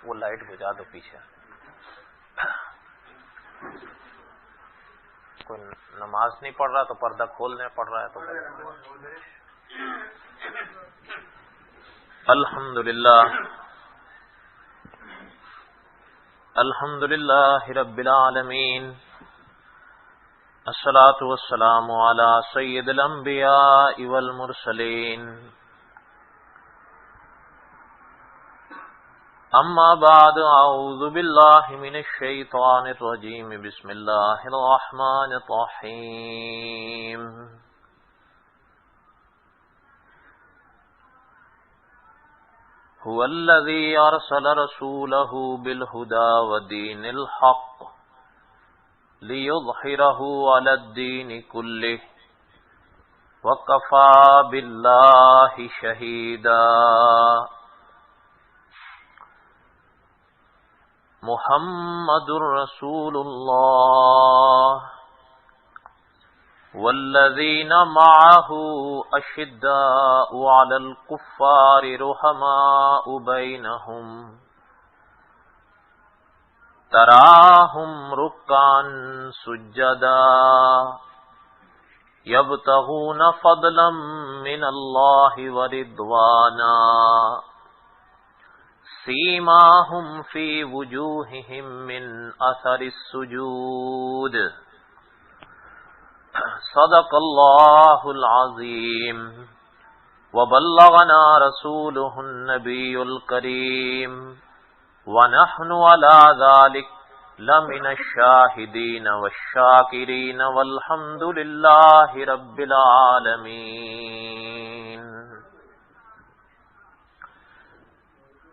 وہ لائٹ بجھا دو پیچھے. کوئی نماز نہیں پڑھ رہا تو پردہ کھولنے پڑ رہا ہے تو الحمد للہ رب العالمین الصلاۃ والسلام علی سید الانبیاء والمرسلین اما بعد اعوذ باللہ من الشیطان الرجیم بسم اللہ الرحمن الرحیم هو الذي أرسل رسوله بالهدى ودين الحق ليظهره على الدين كله وكفى بالله شهيدا. محمد رسول الله والذين معه أشداء على الكفار رحماء بينهم تراهم ركعا سجدا يبتغون فضلا من الله ورضوانا سيماهم في وجوههم من أثر السجود. صدق اللہ العظیم وبلغنا رسوله النبی الکریم ونحن على ذلك لمن الشاہدین والشاکرین والحمد للہ رب العالمین.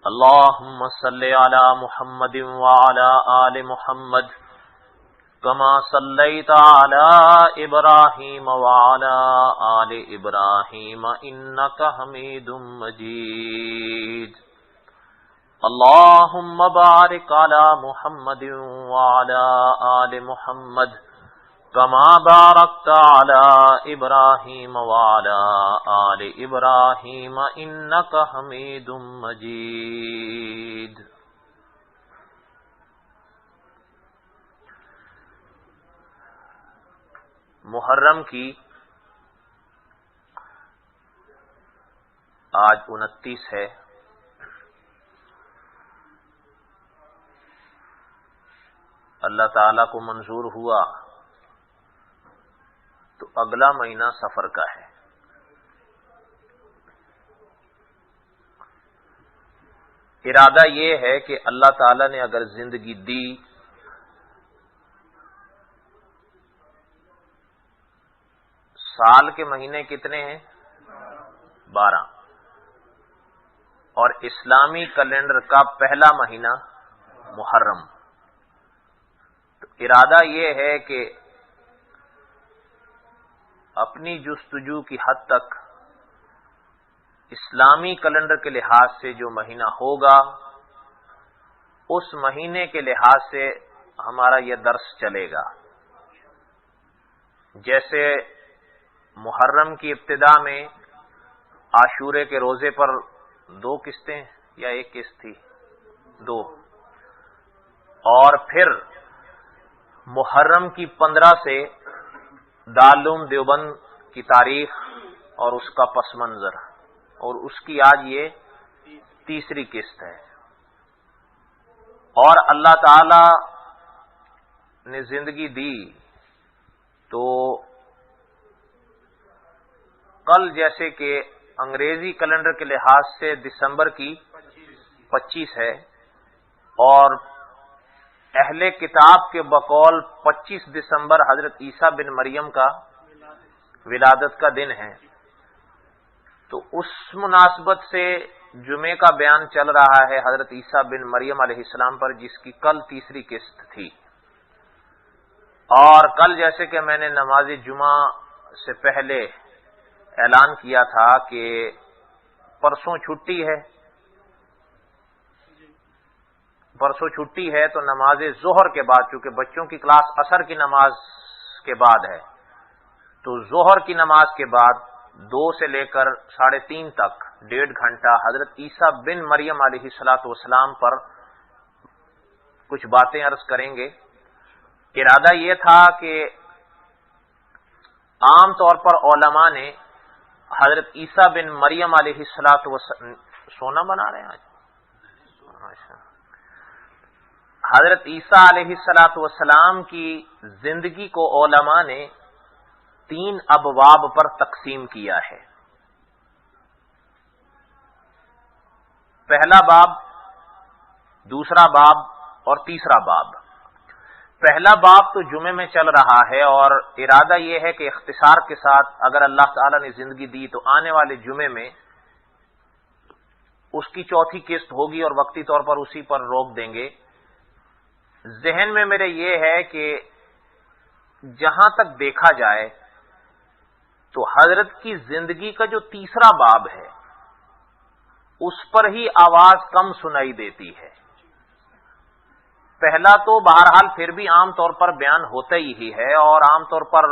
اللہم صلی علی محمد وعلی آل محمد كما صليت على إبراهيم وعلى آل إبراهيم إنك حميد مجيد. اللهم بارك على محمد وعلى آل محمد كما باركت على إبراهيم وعلى آل إبراهيم إنك حميد مجيد. محرم کی آج 29 ہے. اللہ تعالی کو منظور ہوا تو اگلا مہینہ سفر کا ہے. ارادہ یہ ہے کہ اللہ تعالی نے اگر زندگی دی سال کے مہینے کتنے ہیں 12 اور اسلامی کیلنڈر کا پہلا مہینہ محرم. تو ارادہ یہ ہے کہ اپنی جستجو کی حد تک اسلامی کیلنڈر کے لحاظ سے جو مہینہ ہوگا اس مہینے کے لحاظ سے ہمارا یہ درس چلے گا. جیسے محرم کی ابتدا میں عاشورے کے روزے پر 2 قسطیں یا 1 قسط تھی 2 اور پھر محرم کی 15 سے دارالعلوم دیوبند کی تاریخ اور اس کا پس منظر اور اس کی آج یہ 3ری قسط ہے. اور اللہ تعالی نے زندگی دی تو کل جیسے کہ انگریزی کیلنڈر کے لحاظ سے دسمبر کی 25 ہے اور اہل کتاب کے بقول 25 دسمبر حضرت عیسیٰ بن مریم کا ولادت کا دن ہے. تو اس مناسبت سے جمعے کا بیان چل رہا ہے حضرت عیسیٰ بن مریم علیہ السلام پر جس کی کل 3ری قسط تھی. اور کل جیسے کہ میں نے نماز جمعہ سے پہلے اعلان کیا تھا کہ پرسوں چھٹی ہے تو نماز ظہر کے بعد چونکہ بچوں کی کلاس عصر کی نماز کے بعد ہے تو ظہر کی نماز کے بعد 2 سے لے کر 3:30 تک 1.5 گھنٹہ حضرت عیسیٰ بن مریم علیہ الصلوۃ والسلام پر کچھ باتیں عرض کریں گے۔ ارادہ یہ تھا کہ عام طور پر علماء نے حضرت عیسیٰ بن مریم علیہ الصلوۃ والسلام سونا بنا رہے ہیں آج، حضرت عیسیٰ علیہ الصلوۃ والسلام کی زندگی کو علماء نے 3 ابواب پر تقسیم کیا ہے۔ پہلا باب، دوسرا باب اور تیسرا باب۔ پہلا باب تو جمعے میں چل رہا ہے، اور ارادہ یہ ہے کہ اختصار کے ساتھ اگر اللہ تعالی نے زندگی دی تو آنے والے جمعے میں اس کی چوتھی قسط ہوگی اور وقتی طور پر اسی پر روک دیں گے۔ ذہن میں میرے یہ ہے کہ جہاں تک دیکھا جائے تو حضرت کی زندگی کا جو تیسرا باب ہے اس پر ہی آواز کم سنائی دیتی ہے۔ پہلا تو بہرحال پھر بھی عام طور پر بیان ہوتا ہی ہے، اور عام طور پر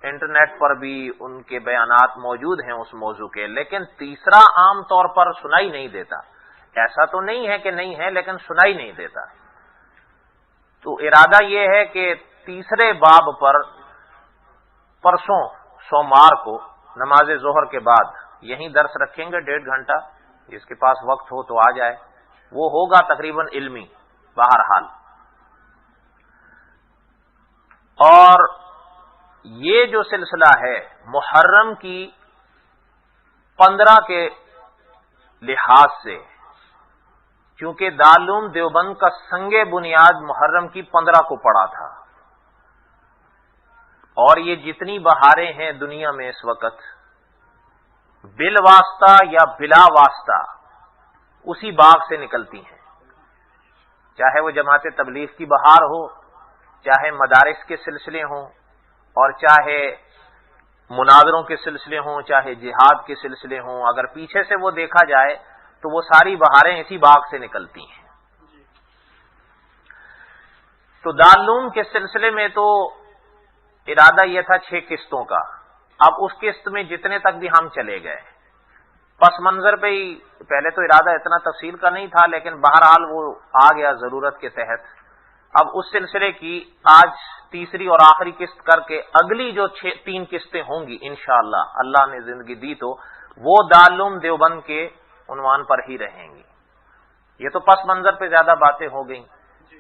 انٹرنیٹ پر بھی ان کے بیانات موجود ہیں اس موضوع کے، لیکن تیسرا عام طور پر سنائی نہیں دیتا۔ ایسا تو نہیں ہے کہ نہیں ہے، لیکن سنائی نہیں دیتا۔ تو ارادہ یہ ہے کہ تیسرے باب پر پرسوں سوموار کو نماز ظہر کے بعد یہیں درس رکھیں گے 1.5 گھنٹہ، جس کے پاس وقت ہو تو آ جائے، وہ ہوگا تقریباً علمی بہرحال۔ اور یہ جو سلسلہ ہے محرم کی 15 کے لحاظ سے، چونکہ دارالعلوم دیوبند کا سنگ بنیاد محرم کی 15 کو پڑا تھا، اور یہ جتنی بہاریں ہیں دنیا میں اس وقت بالواسطہ یا بلا واسطہ اسی باغ سے نکلتی ہیں، چاہے وہ جماعت تبلیغ کی بہار ہو، چاہے مدارس کے سلسلے ہوں، اور چاہے مناظروں کے سلسلے ہوں، چاہے جہاد کے سلسلے ہوں۔ اگر پیچھے سے وہ دیکھا جائے تو وہ ساری بہاریں اسی باغ سے نکلتی ہیں۔ تو دارالعلوم کے سلسلے میں تو ارادہ یہ تھا 6 قسطوں کا، اب اس قسط میں جتنے تک بھی ہم چلے گئے، پس منظر پہ ہی پہلے تو ارادہ اتنا تفصیل کا نہیں تھا، لیکن بہرحال وہ آ گیا ضرورت کے تحت۔ اب اس سلسلے کی آج تیسری اور آخری قسط کر کے اگلی جو 3 قسطیں ہوں گی انشاءاللہ، اللہ نے زندگی دی تو وہ دارالعلوم دیوبند کے عنوان پر ہی رہیں گی۔ یہ تو پس منظر پہ زیادہ باتیں ہو گئیں۔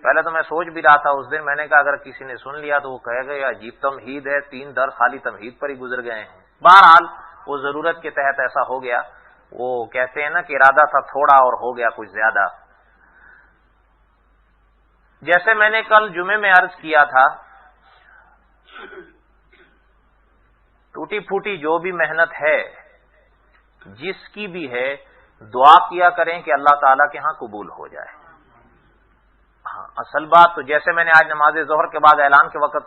پہلے تو میں سوچ بھی رہا تھا اس دن، میں نے کہا اگر کسی نے سن لیا تو وہ کہے گا یہ عجیب تمہید ہے، 3 درس خالی تمہید پر ہی گزر گئے ہیں۔ بہرحال وہ ضرورت کے تحت ایسا ہو گیا، وہ کہتے ہیں نا کہ ارادہ تھا تھوڑا اور ہو گیا کچھ زیادہ۔ جیسے میں نے کل جمعے میں عرض کیا تھا، ٹوٹی پھوٹی جو بھی محنت ہے جس کی بھی ہے، دعا کیا کریں کہ اللہ تعالیٰ کے ہاں قبول ہو جائے۔ ہاں اصل بات تو جیسے میں نے آج نماز ظہر کے بعد اعلان کے وقت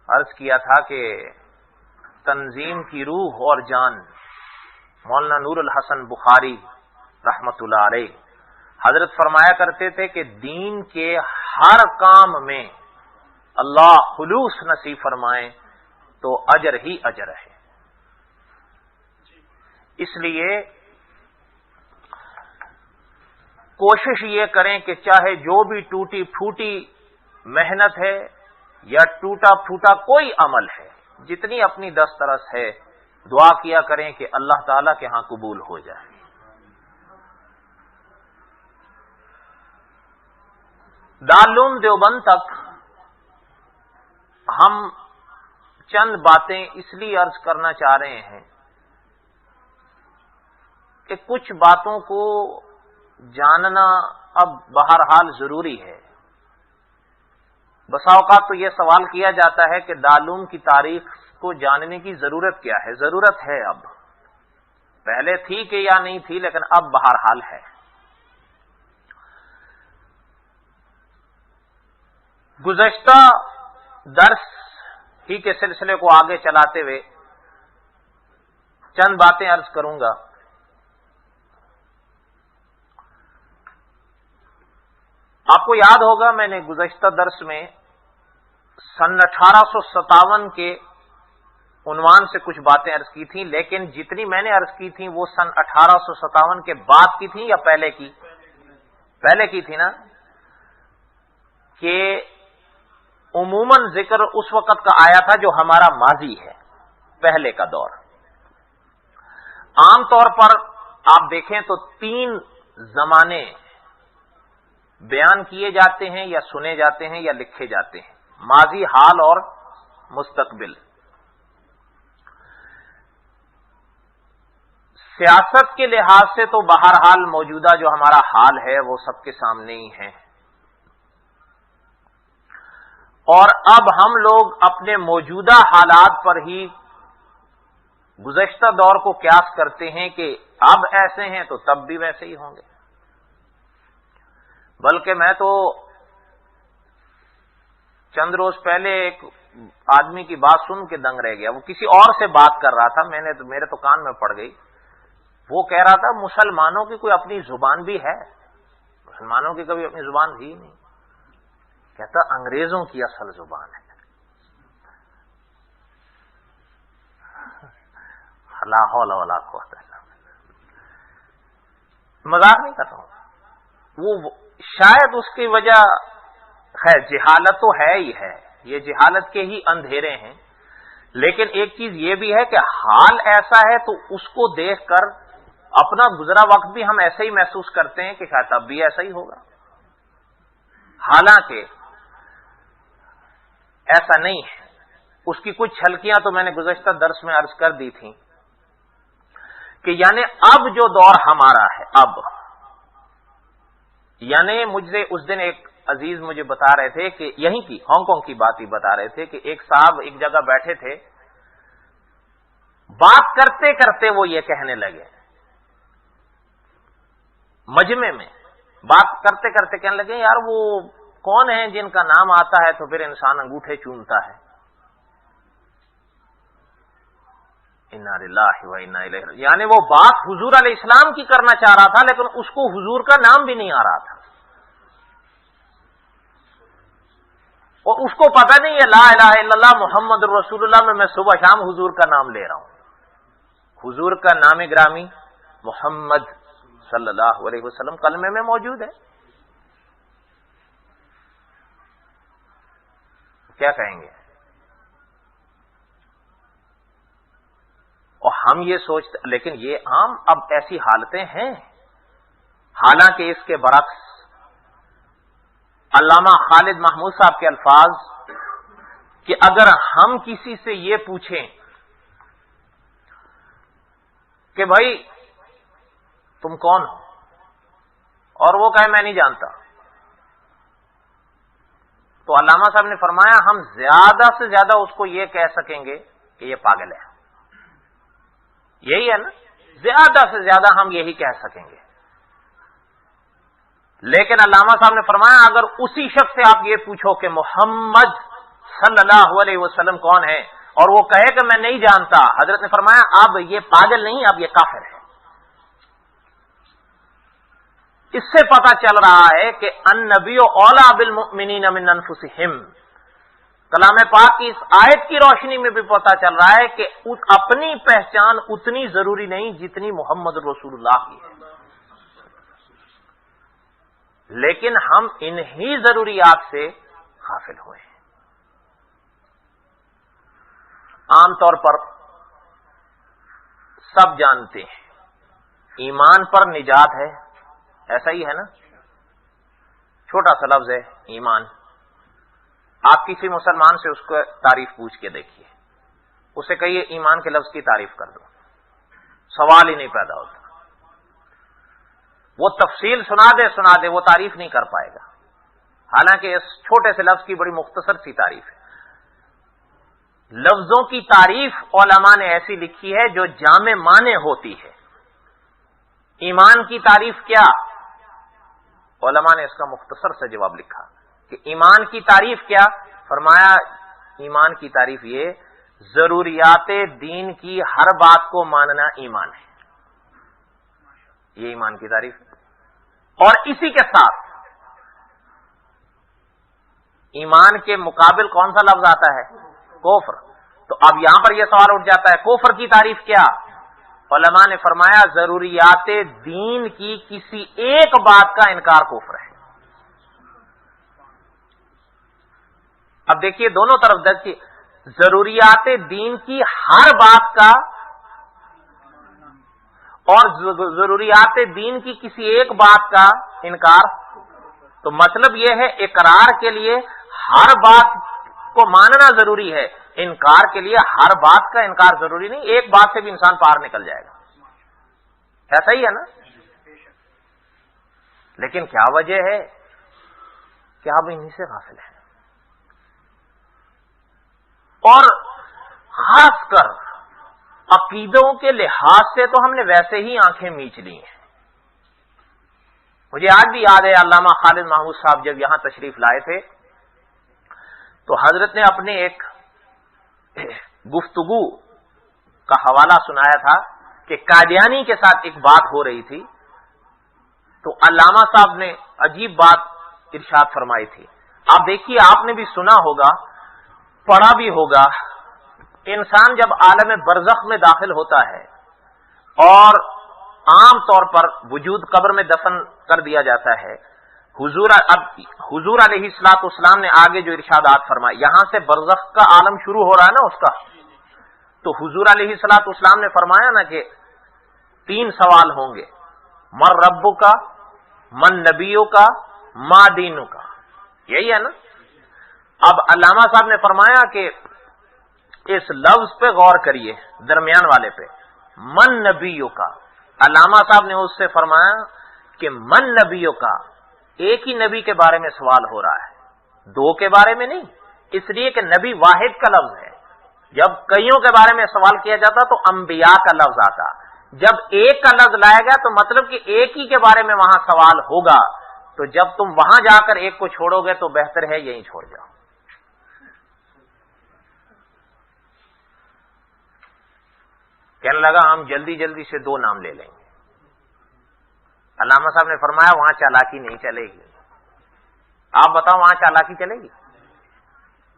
عرض کیا تھا کہ تنظیم کی روح اور جان مولانا نور الحسن بخاری رحمت اللہ علیہ حضرت فرمایا کرتے تھے کہ دین کے ہر کام میں اللہ خلوص نصیب فرمائے تو اجر ہی اجر ہے۔ اس لیے کوشش یہ کریں کہ چاہے جو بھی ٹوٹی پھوٹی محنت ہے یا ٹوٹا پھوٹا کوئی عمل ہے، جتنی اپنی دسترس ہے، دعا کیا کریں کہ اللہ تعالیٰ کے ہاں قبول ہو جائے۔ دارالعلوم دیوبند تک ہم چند باتیں اس لیے عرض کرنا چاہ رہے ہیں کہ کچھ باتوں کو جاننا اب بہرحال ضروری ہے۔ بسا اوقات تو یہ سوال کیا جاتا ہے کہ دارالعلوم کی تاریخ کو جاننے کی ضرورت کیا ہے؟ ضرورت ہے، اب پہلے تھی کہ یا نہیں تھی، لیکن اب بہرحال ہے۔ گزشتہ درس ہی کے سلسلے کو آگے چلاتے ہوئے چند باتیں عرض کروں گا۔ آپ کو یاد ہوگا میں نے گزشتہ درس میں سن 1857 کے عنوان سے کچھ باتیں عرض کی تھیں، لیکن جتنی میں نے عرض کی تھیں وہ سن 1857 کے بعد کی تھیں یا پہلے کی؟ پہلے کی تھی نا، کہ عموماً ذکر اس وقت کا آیا تھا جو ہمارا ماضی ہے، پہلے کا دور۔ عام طور پر آپ دیکھیں تو 3 زمانے بیان کیے جاتے ہیں یا سنے جاتے ہیں یا لکھے جاتے ہیں، ماضی، حال اور مستقبل۔ سیاست کے لحاظ سے تو بہرحال موجودہ جو ہمارا حال ہے وہ سب کے سامنے ہی ہے، اور اب ہم لوگ اپنے موجودہ حالات پر ہی گزشتہ دور کو قیاس کرتے ہیں کہ اب ایسے ہیں تو تب بھی ویسے ہی ہوں گے۔ بلکہ میں تو چند روز پہلے ایک آدمی کی بات سن کے دنگ رہ گیا، وہ کسی اور سے بات کر رہا تھا، میرے تو کان میں پڑ گئی۔ وہ کہہ رہا تھا مسلمانوں کی کوئی اپنی زبان بھی ہے؟ مسلمانوں کی کبھی اپنی زبان تھی نہیں، کہتا انگریزوں کی اصل زبان ہے۔ لا حول ولا قوت الا باللہ، مذاق نہیں کر رہا ہوں۔ وہ شاید اس کی وجہ خیر جہالت تو ہے ہی ہے، یہ جہالت کے ہی اندھیرے ہیں، لیکن ایک چیز یہ بھی ہے کہ حال ایسا ہے تو اس کو دیکھ کر اپنا گزرا وقت بھی ہم ایسے ہی محسوس کرتے ہیں کہ شاید اب بھی ایسا ہی ہوگا، حالانکہ ایسا نہیں ہے۔ اس کی کچھ جھلکیاں تو میں نے گزشتہ درس میں عرض کر دی تھیں کہ یعنی اب جو دور ہمارا ہے، اب یعنی مجھ سے اس دن ایک عزیز مجھے بتا رہے تھے کہ یہیں کی ہانگ کانگ کی بات ہی بتا رہے تھے کہ ایک صاحب ایک جگہ بیٹھے تھے، بات کرتے کرتے وہ یہ کہنے لگے، مجمع میں بات کرتے کرتے کہنے لگے یار وہ کون ہیں جن کا نام آتا ہے تو پھر انسان انگوٹھے چومتا ہے؟ انا للہ و انا الیہ راجعون، یعنی وہ بات حضور علیہ السلام کی کرنا چاہ رہا تھا لیکن اس کو حضور کا نام بھی نہیں آ رہا تھا، اور اس کو پتہ نہیں ہے لا الہ الا اللہ محمد رسول اللہ میں صبح شام حضور کا نام لے رہا ہوں۔ حضور کا نام گرامی محمد صلی اللہ علیہ وسلم کلمے میں موجود ہے، کیا کہیں گے؟ اور ہم یہ سوچتے، لیکن یہ عام اب ایسی حالتیں ہیں، حالانکہ اس کے برعکس علامہ خالد محمود صاحب کے الفاظ کہ اگر ہم کسی سے یہ پوچھیں کہ بھائی تم کون ہو، اور وہ کہے میں نہیں جانتا، تو علامہ صاحب نے فرمایا ہم زیادہ سے زیادہ اس کو یہ کہہ سکیں گے کہ یہ پاگل ہے، یہی ہے نا، زیادہ سے زیادہ ہم یہی کہہ سکیں گے۔ لیکن علامہ صاحب نے فرمایا اگر اسی شخص سے آپ یہ پوچھو کہ محمد صلی اللہ علیہ وسلم کون ہے اور وہ کہے کہ میں نہیں جانتا، حضرت نے فرمایا اب یہ پاگل نہیں، اب یہ کافر ہے۔ اس سے پتہ چل رہا ہے کہ النبی اولی بالمؤمنین من انفسہم، کلام پاک کی اس آیت کی روشنی میں بھی پتہ چل رہا ہے کہ اپنی پہچان اتنی ضروری نہیں جتنی محمد رسول اللہ کی ہے، لیکن ہم انہی ضروریات سے غافل ہوئے ہیں۔ عام طور پر سب جانتے ہیں ایمان پر نجات ہے، ایسا ہی ہے نا، چھوٹا سا لفظ ہے ایمان۔ آپ کسی مسلمان سے اس کو تعریف پوچھ کے دیکھیے، اسے کہیے ایمان کے لفظ کی تعریف کر دو، سوال ہی نہیں پیدا ہوتا، وہ تفصیل سنا دے وہ تعریف نہیں کر پائے گا، حالانکہ اس چھوٹے سے لفظ کی بڑی مختصر سی تعریف ہے۔ لفظوں کی تعریف علماء نے ایسی لکھی ہے جو جامع معنی ہوتی ہے۔ ایمان کی تعریف کیا؟ علماء نے اس کا مختصر سے جواب لکھا کہ ایمان کی تعریف کیا؟ فرمایا ایمان کی تعریف یہ ضروریات دین کی ہر بات کو ماننا ایمان ہے، یہ ایمان کی تعریف ہے۔ اور اسی کے ساتھ ایمان کے مقابل کون سا لفظ آتا ہے؟ کفر۔ تو اب یہاں پر یہ سوال اٹھ جاتا ہے کفر کی تعریف کیا؟ علماء نے فرمایا ضروریات دین کی کسی ایک بات کا انکار کفر ہے۔ اب دیکھیے دونوں طرف دیکھیے، ضروریات دین کی ہر بات کا اور ضروریات دین کی کسی ایک بات کا انکار، تو مطلب یہ ہے اقرار کے لیے ہر بات کو ماننا ضروری ہے، انکار کے لیے ہر بات کا انکار ضروری نہیں، ایک بات سے بھی انسان پار نکل جائے گا، ایسا ہی ہے نا؟ لیکن کیا وجہ ہے کہ آپ انہی سے غافل ہیں، اور خاص کر عقیدوں کے لحاظ سے تو ہم نے ویسے ہی آنکھیں میچ لی ہیں۔ مجھے آج بھی یاد ہے علامہ خالد محمود صاحب جب یہاں تشریف لائے تھے تو حضرت نے اپنے ایک گفتگو کا حوالہ سنایا تھا کہ قادیانی کے ساتھ ایک بات ہو رہی تھی، تو علامہ صاحب نے عجیب بات ارشاد فرمائی تھی۔ آپ دیکھیے، آپ نے بھی سنا ہوگا، پڑھا بھی ہوگا، انسان جب عالم برزخ میں داخل ہوتا ہے اور عام طور پر وجود قبر میں دفن کر دیا جاتا ہے، حضور علیہ الصلوۃ والسلام نے آگے جو ارشادات فرمائے، یہاں سے برزخ کا عالم شروع ہو رہا ہے نا اس کا، تو حضور علیہ الصلوۃ والسلام نے فرمایا نا کہ 3 سوال ہوں گے، من ربو کا، من نبیوں کا، ما دینوں کا، یہی ہے نا؟ اب علامہ صاحب نے فرمایا کہ اس لفظ پہ غور کریے، درمیان والے پہ، من نبیوں کا۔ علامہ صاحب نے اس سے فرمایا کہ من نبیوں کا، ایک ہی نبی کے بارے میں سوال ہو رہا ہے، 2 کے بارے میں نہیں، اس لیے کہ نبی واحد کا لفظ ہے، جب کئیوں کے بارے میں سوال کیا جاتا تو انبیاء کا لفظ آتا، جب ایک کا لفظ لایا گیا تو مطلب کہ ایک ہی کے بارے میں وہاں سوال ہوگا، تو جب تم وہاں جا کر ایک کو چھوڑو گے تو بہتر ہے یہیں چھوڑ جاؤ۔ کہنے لگا ہم جلدی جلدی سے 2 نام لے لیں گے۔ علامہ صاحب نے فرمایا وہاں چالاکی نہیں چلے گی۔ آپ بتاؤ وہاں چالاکی چلے گی؟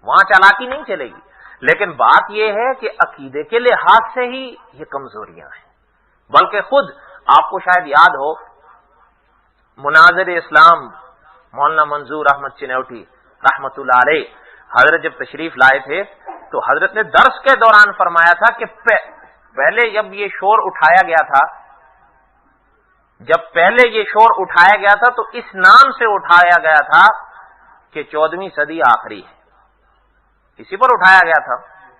وہاں چالاکی نہیں چلے گی، لیکن بات یہ ہے کہ عقیدے کے لحاظ سے ہی یہ کمزوریاں ہیں، بلکہ خود آپ کو شاید یاد ہو مناظر اسلام مولانا منظور احمد چنوٹی رحمت اللہ علیہ، حضرت جب تشریف لائے تھے تو حضرت نے درس کے دوران فرمایا تھا کہ پہلے جب یہ شور اٹھایا گیا تھا، تو اس نام سے اٹھایا گیا تھا کہ 14ویں صدی آخری ہے، اسی پر اٹھایا گیا تھا۔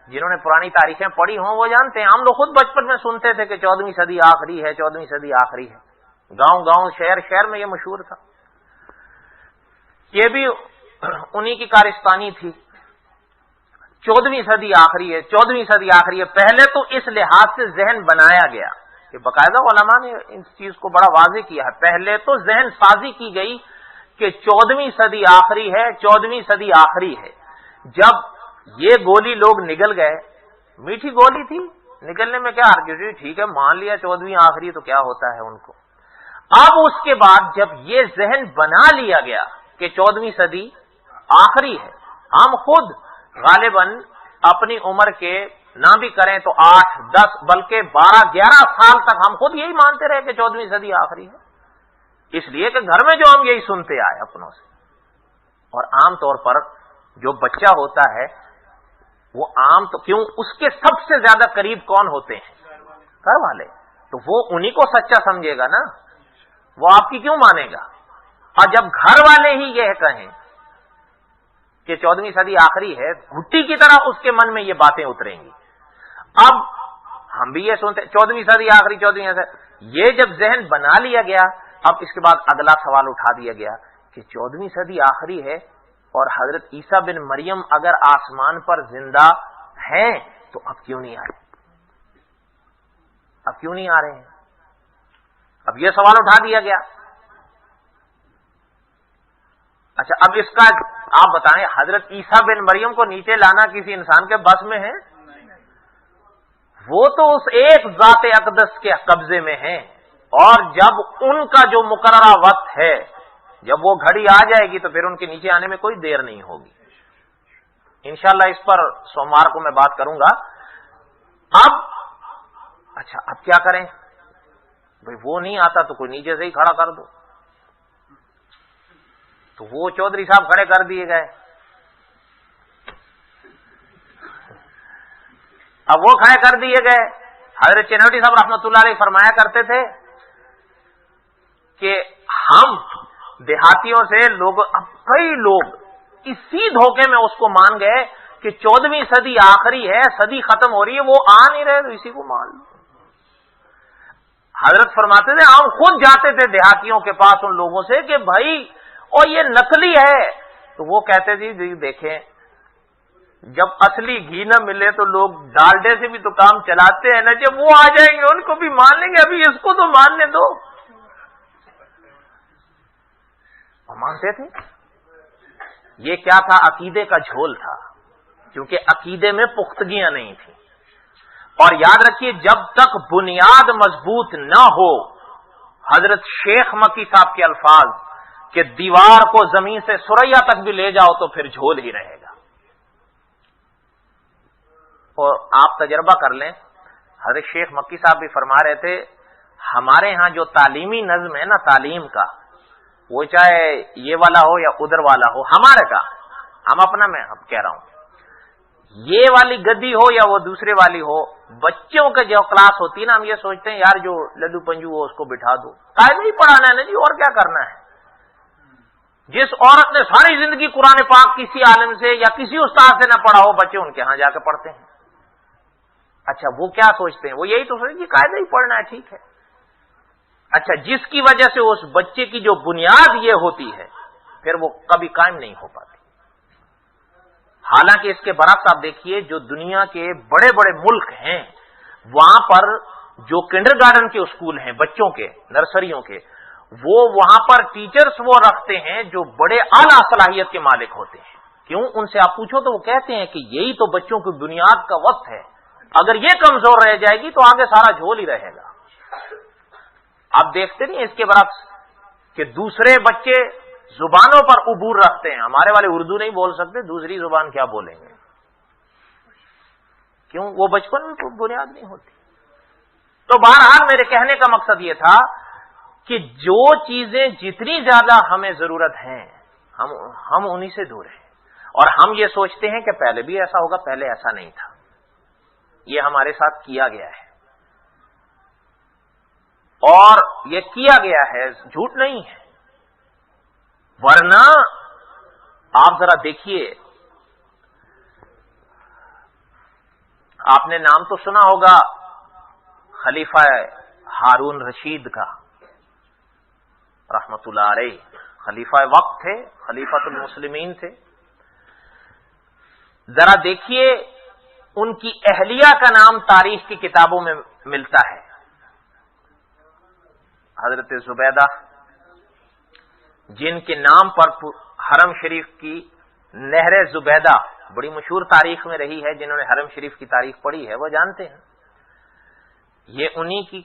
جنہوں نے پرانی تاریخیں پڑھی ہوں وہ جانتے ہیں، ہم لوگ خود بچپن میں سنتے تھے کہ 14ویں صدی آخری ہے، 14ویں صدی آخری ہے، گاؤں گاؤں شہر شہر میں یہ مشہور تھا۔ یہ بھی انہی کی کارستانی تھی، 14ویں صدی آخری ہے، 14ویں صدی آخری ہے۔ پہلے تو اس لحاظ سے ذہن بنایا گیا کہ باقاعدہ علماء نے اس چیز کو بڑا واضح کیا ہے، پہلے تو ذہن سازی کی گئی کہ 14ویں صدی آخری ہے، 14ویں صدی آخری ہے۔ جب یہ گولی لوگ نگل گئے، میٹھی گولی تھی، نکلنے میں کیا حرج، ٹھیک ہے مان لیا 14ویں آخری تو کیا ہوتا ہے ان کو۔ اب اس کے بعد جب یہ ذہن بنا لیا گیا کہ 14ویں صدی آخری ہے، ہم خود غالباً اپنی عمر کے نہ بھی کریں تو 8، 10 بلکہ 12، 11 سال تک ہم خود یہی مانتے رہے کہ 14ویں صدی آخری ہے، اس لیے کہ گھر میں جو ہم یہی سنتے آئے اپنوں سے۔ اور عام طور پر جو بچہ ہوتا ہے وہ کیوں اس کے سب سے زیادہ قریب کون ہوتے ہیں؟ گھر والے، تو وہ انہی کو سچا سمجھے گا نا، وہ آپ کی کیوں مانے گا؟ اور جب گھر والے ہی یہ کہیں کہ 14ویں صدی آخری ہے، گھٹی کی طرح اس کے من میں یہ باتیں اتریں گی۔ اب ہم بھی یہ سنتے 14ویں صدی آخری، 14ویں صدی، یہ جب ذہن بنا لیا گیا، اب اس کے بعد اگلا سوال اٹھا دیا گیا کہ 14ویں صدی آخری ہے اور حضرت عیسیٰ بن مریم اگر آسمان پر زندہ ہیں تو اب کیوں نہیں آئے؟ اب کیوں نہیں آ رہے ہیں؟ اب یہ سوال اٹھا دیا گیا۔ اچھا اب اس کا آپ بتائیں، حضرت عیسیٰ بن مریم کو نیچے لانا کسی انسان کے بس میں ہے؟ وہ تو اس ایک ذات اقدس کے قبضے میں ہیں، اور جب ان کا جو مقررہ وقت ہے، جب وہ گھڑی آ جائے گی تو پھر ان کے نیچے آنے میں کوئی دیر نہیں ہوگی۔ انشاءاللہ اس پر سوموار کو میں بات کروں گا۔ اب کیا کریں بھئی، وہ نہیں آتا تو کوئی نیچے سے ہی کھڑا کر دو۔ تو وہ چودھری صاحب کھڑے کر دیے گئے۔ اب وہ کھڑے کر دیے گئے۔ حضرت چنوٹی صاحب رحمۃ اللہ علیہ فرمایا کرتے تھے کہ ہم دیہاتیوں سے اب کئی لوگ اسی دھوکے میں اس کو مان گئے کہ 14ویں صدی آخری ہے، صدی ختم ہو رہی ہے، وہ آ نہیں رہے تو اسی کو مان لو۔ حضرت فرماتے تھے ہم خود جاتے تھے دیہاتیوں کے پاس ان لوگوں سے کہ بھائی اور یہ نقلی ہے، تو وہ کہتے تھے جی دیکھیں جب اصلی گھی نہ ملے تو لوگ ڈالڈے سے بھی تو کام چلاتے ہیں نا، جب وہ آ جائیں گے ان کو بھی مان لیں گے، ابھی اس کو تو ماننے دو۔ اور مانتے تھے۔ یہ کیا تھا؟ عقیدے کا جھول تھا، کیونکہ عقیدے میں پختگیاں نہیں تھیں۔ اور یاد رکھیے جب تک بنیاد مضبوط نہ ہو، حضرت شیخ مکی صاحب کے الفاظ کہ دیوار کو زمین سے سریا تک بھی لے جاؤ تو پھر جھول ہی رہے گا۔ اور آپ تجربہ کر لیں، حضرت شیخ مکی صاحب بھی فرما رہے تھے ہمارے ہاں جو تعلیمی نظم ہے نا، تعلیم کا، وہ چاہے یہ والا ہو یا ادھر والا ہو، ہمارے کا، ہم اپنا میں اب کہہ رہا ہوں، یہ والی گدی ہو یا وہ دوسرے والی ہو، بچوں کے جو کلاس ہوتی ہے نا، ہم یہ سوچتے ہیں یار جو لڈو پنجو ہو اس کو بٹھا دو، قاعدہ ہی پڑھانا ہے نا جی، اور کیا کرنا ہے۔ جس عورت نے ساری زندگی قرآن پاک کسی عالم سے یا کسی استاد سے نہ پڑھا ہو، بچے ان کے ہاں جا کے پڑھتے ہیں۔ اچھا وہ کیا سوچتے ہیں؟ وہ یہی تو سوچتے ہیں کہ قاعدہ ہی پڑھنا ہے، ٹھیک ہے۔ اچھا جس کی وجہ سے اس بچے کی جو بنیاد یہ ہوتی ہے پھر وہ کبھی قائم نہیں ہو پاتی۔ حالانکہ اس کے برعکس آپ دیکھیے جو دنیا کے بڑے بڑے ملک ہیں وہاں پر جو کنڈر گارڈن کے اسکول ہیں بچوں کے، نرسریوں کے، وہ وہاں پر ٹیچرز وہ رکھتے ہیں جو بڑے اعلیٰ صلاحیت کے مالک ہوتے ہیں۔ کیوں؟ ان سے آپ پوچھو تو وہ کہتے ہیں کہ یہی تو بچوں کی بنیاد کا وقت ہے، اگر یہ کمزور رہ جائے گی تو آگے سارا جھول ہی رہے گا۔ آپ دیکھتے نہیں اس کے برعکس کہ دوسرے بچے زبانوں پر عبور رکھتے ہیں، ہمارے والے اردو نہیں بول سکتے، دوسری زبان کیا بولیں گے؟ کیوں؟ وہ بچپن میں بنیاد نہیں ہوتی۔ تو بہرحال میرے کہنے کا مقصد یہ تھا کہ جو چیزیں جتنی زیادہ ہمیں ضرورت ہیں ہم انہی سے دور ہیں، اور ہم یہ سوچتے ہیں کہ پہلے بھی ایسا ہوگا، پہلے ایسا نہیں تھا، یہ ہمارے ساتھ کیا گیا ہے، اور یہ کیا گیا ہے، جھوٹ نہیں ہے۔ ورنہ آپ ذرا دیکھیے، آپ نے نام تو سنا ہوگا خلیفہ ہارون رشید کا رحمت اللہ علیہ، خلیفہ وقت تھے، خلیفۃ المسلمین تھے۔ ذرا دیکھیے ان کی اہلیہ کا نام تاریخ کی کتابوں میں ملتا ہے، حضرت زبیدہ، جن کے نام پر حرم شریف کی نہر زبیدہ بڑی مشہور تاریخ میں رہی ہے، جنہوں نے حرم شریف کی تاریخ پڑھی ہے وہ جانتے ہیں، یہ انہی کی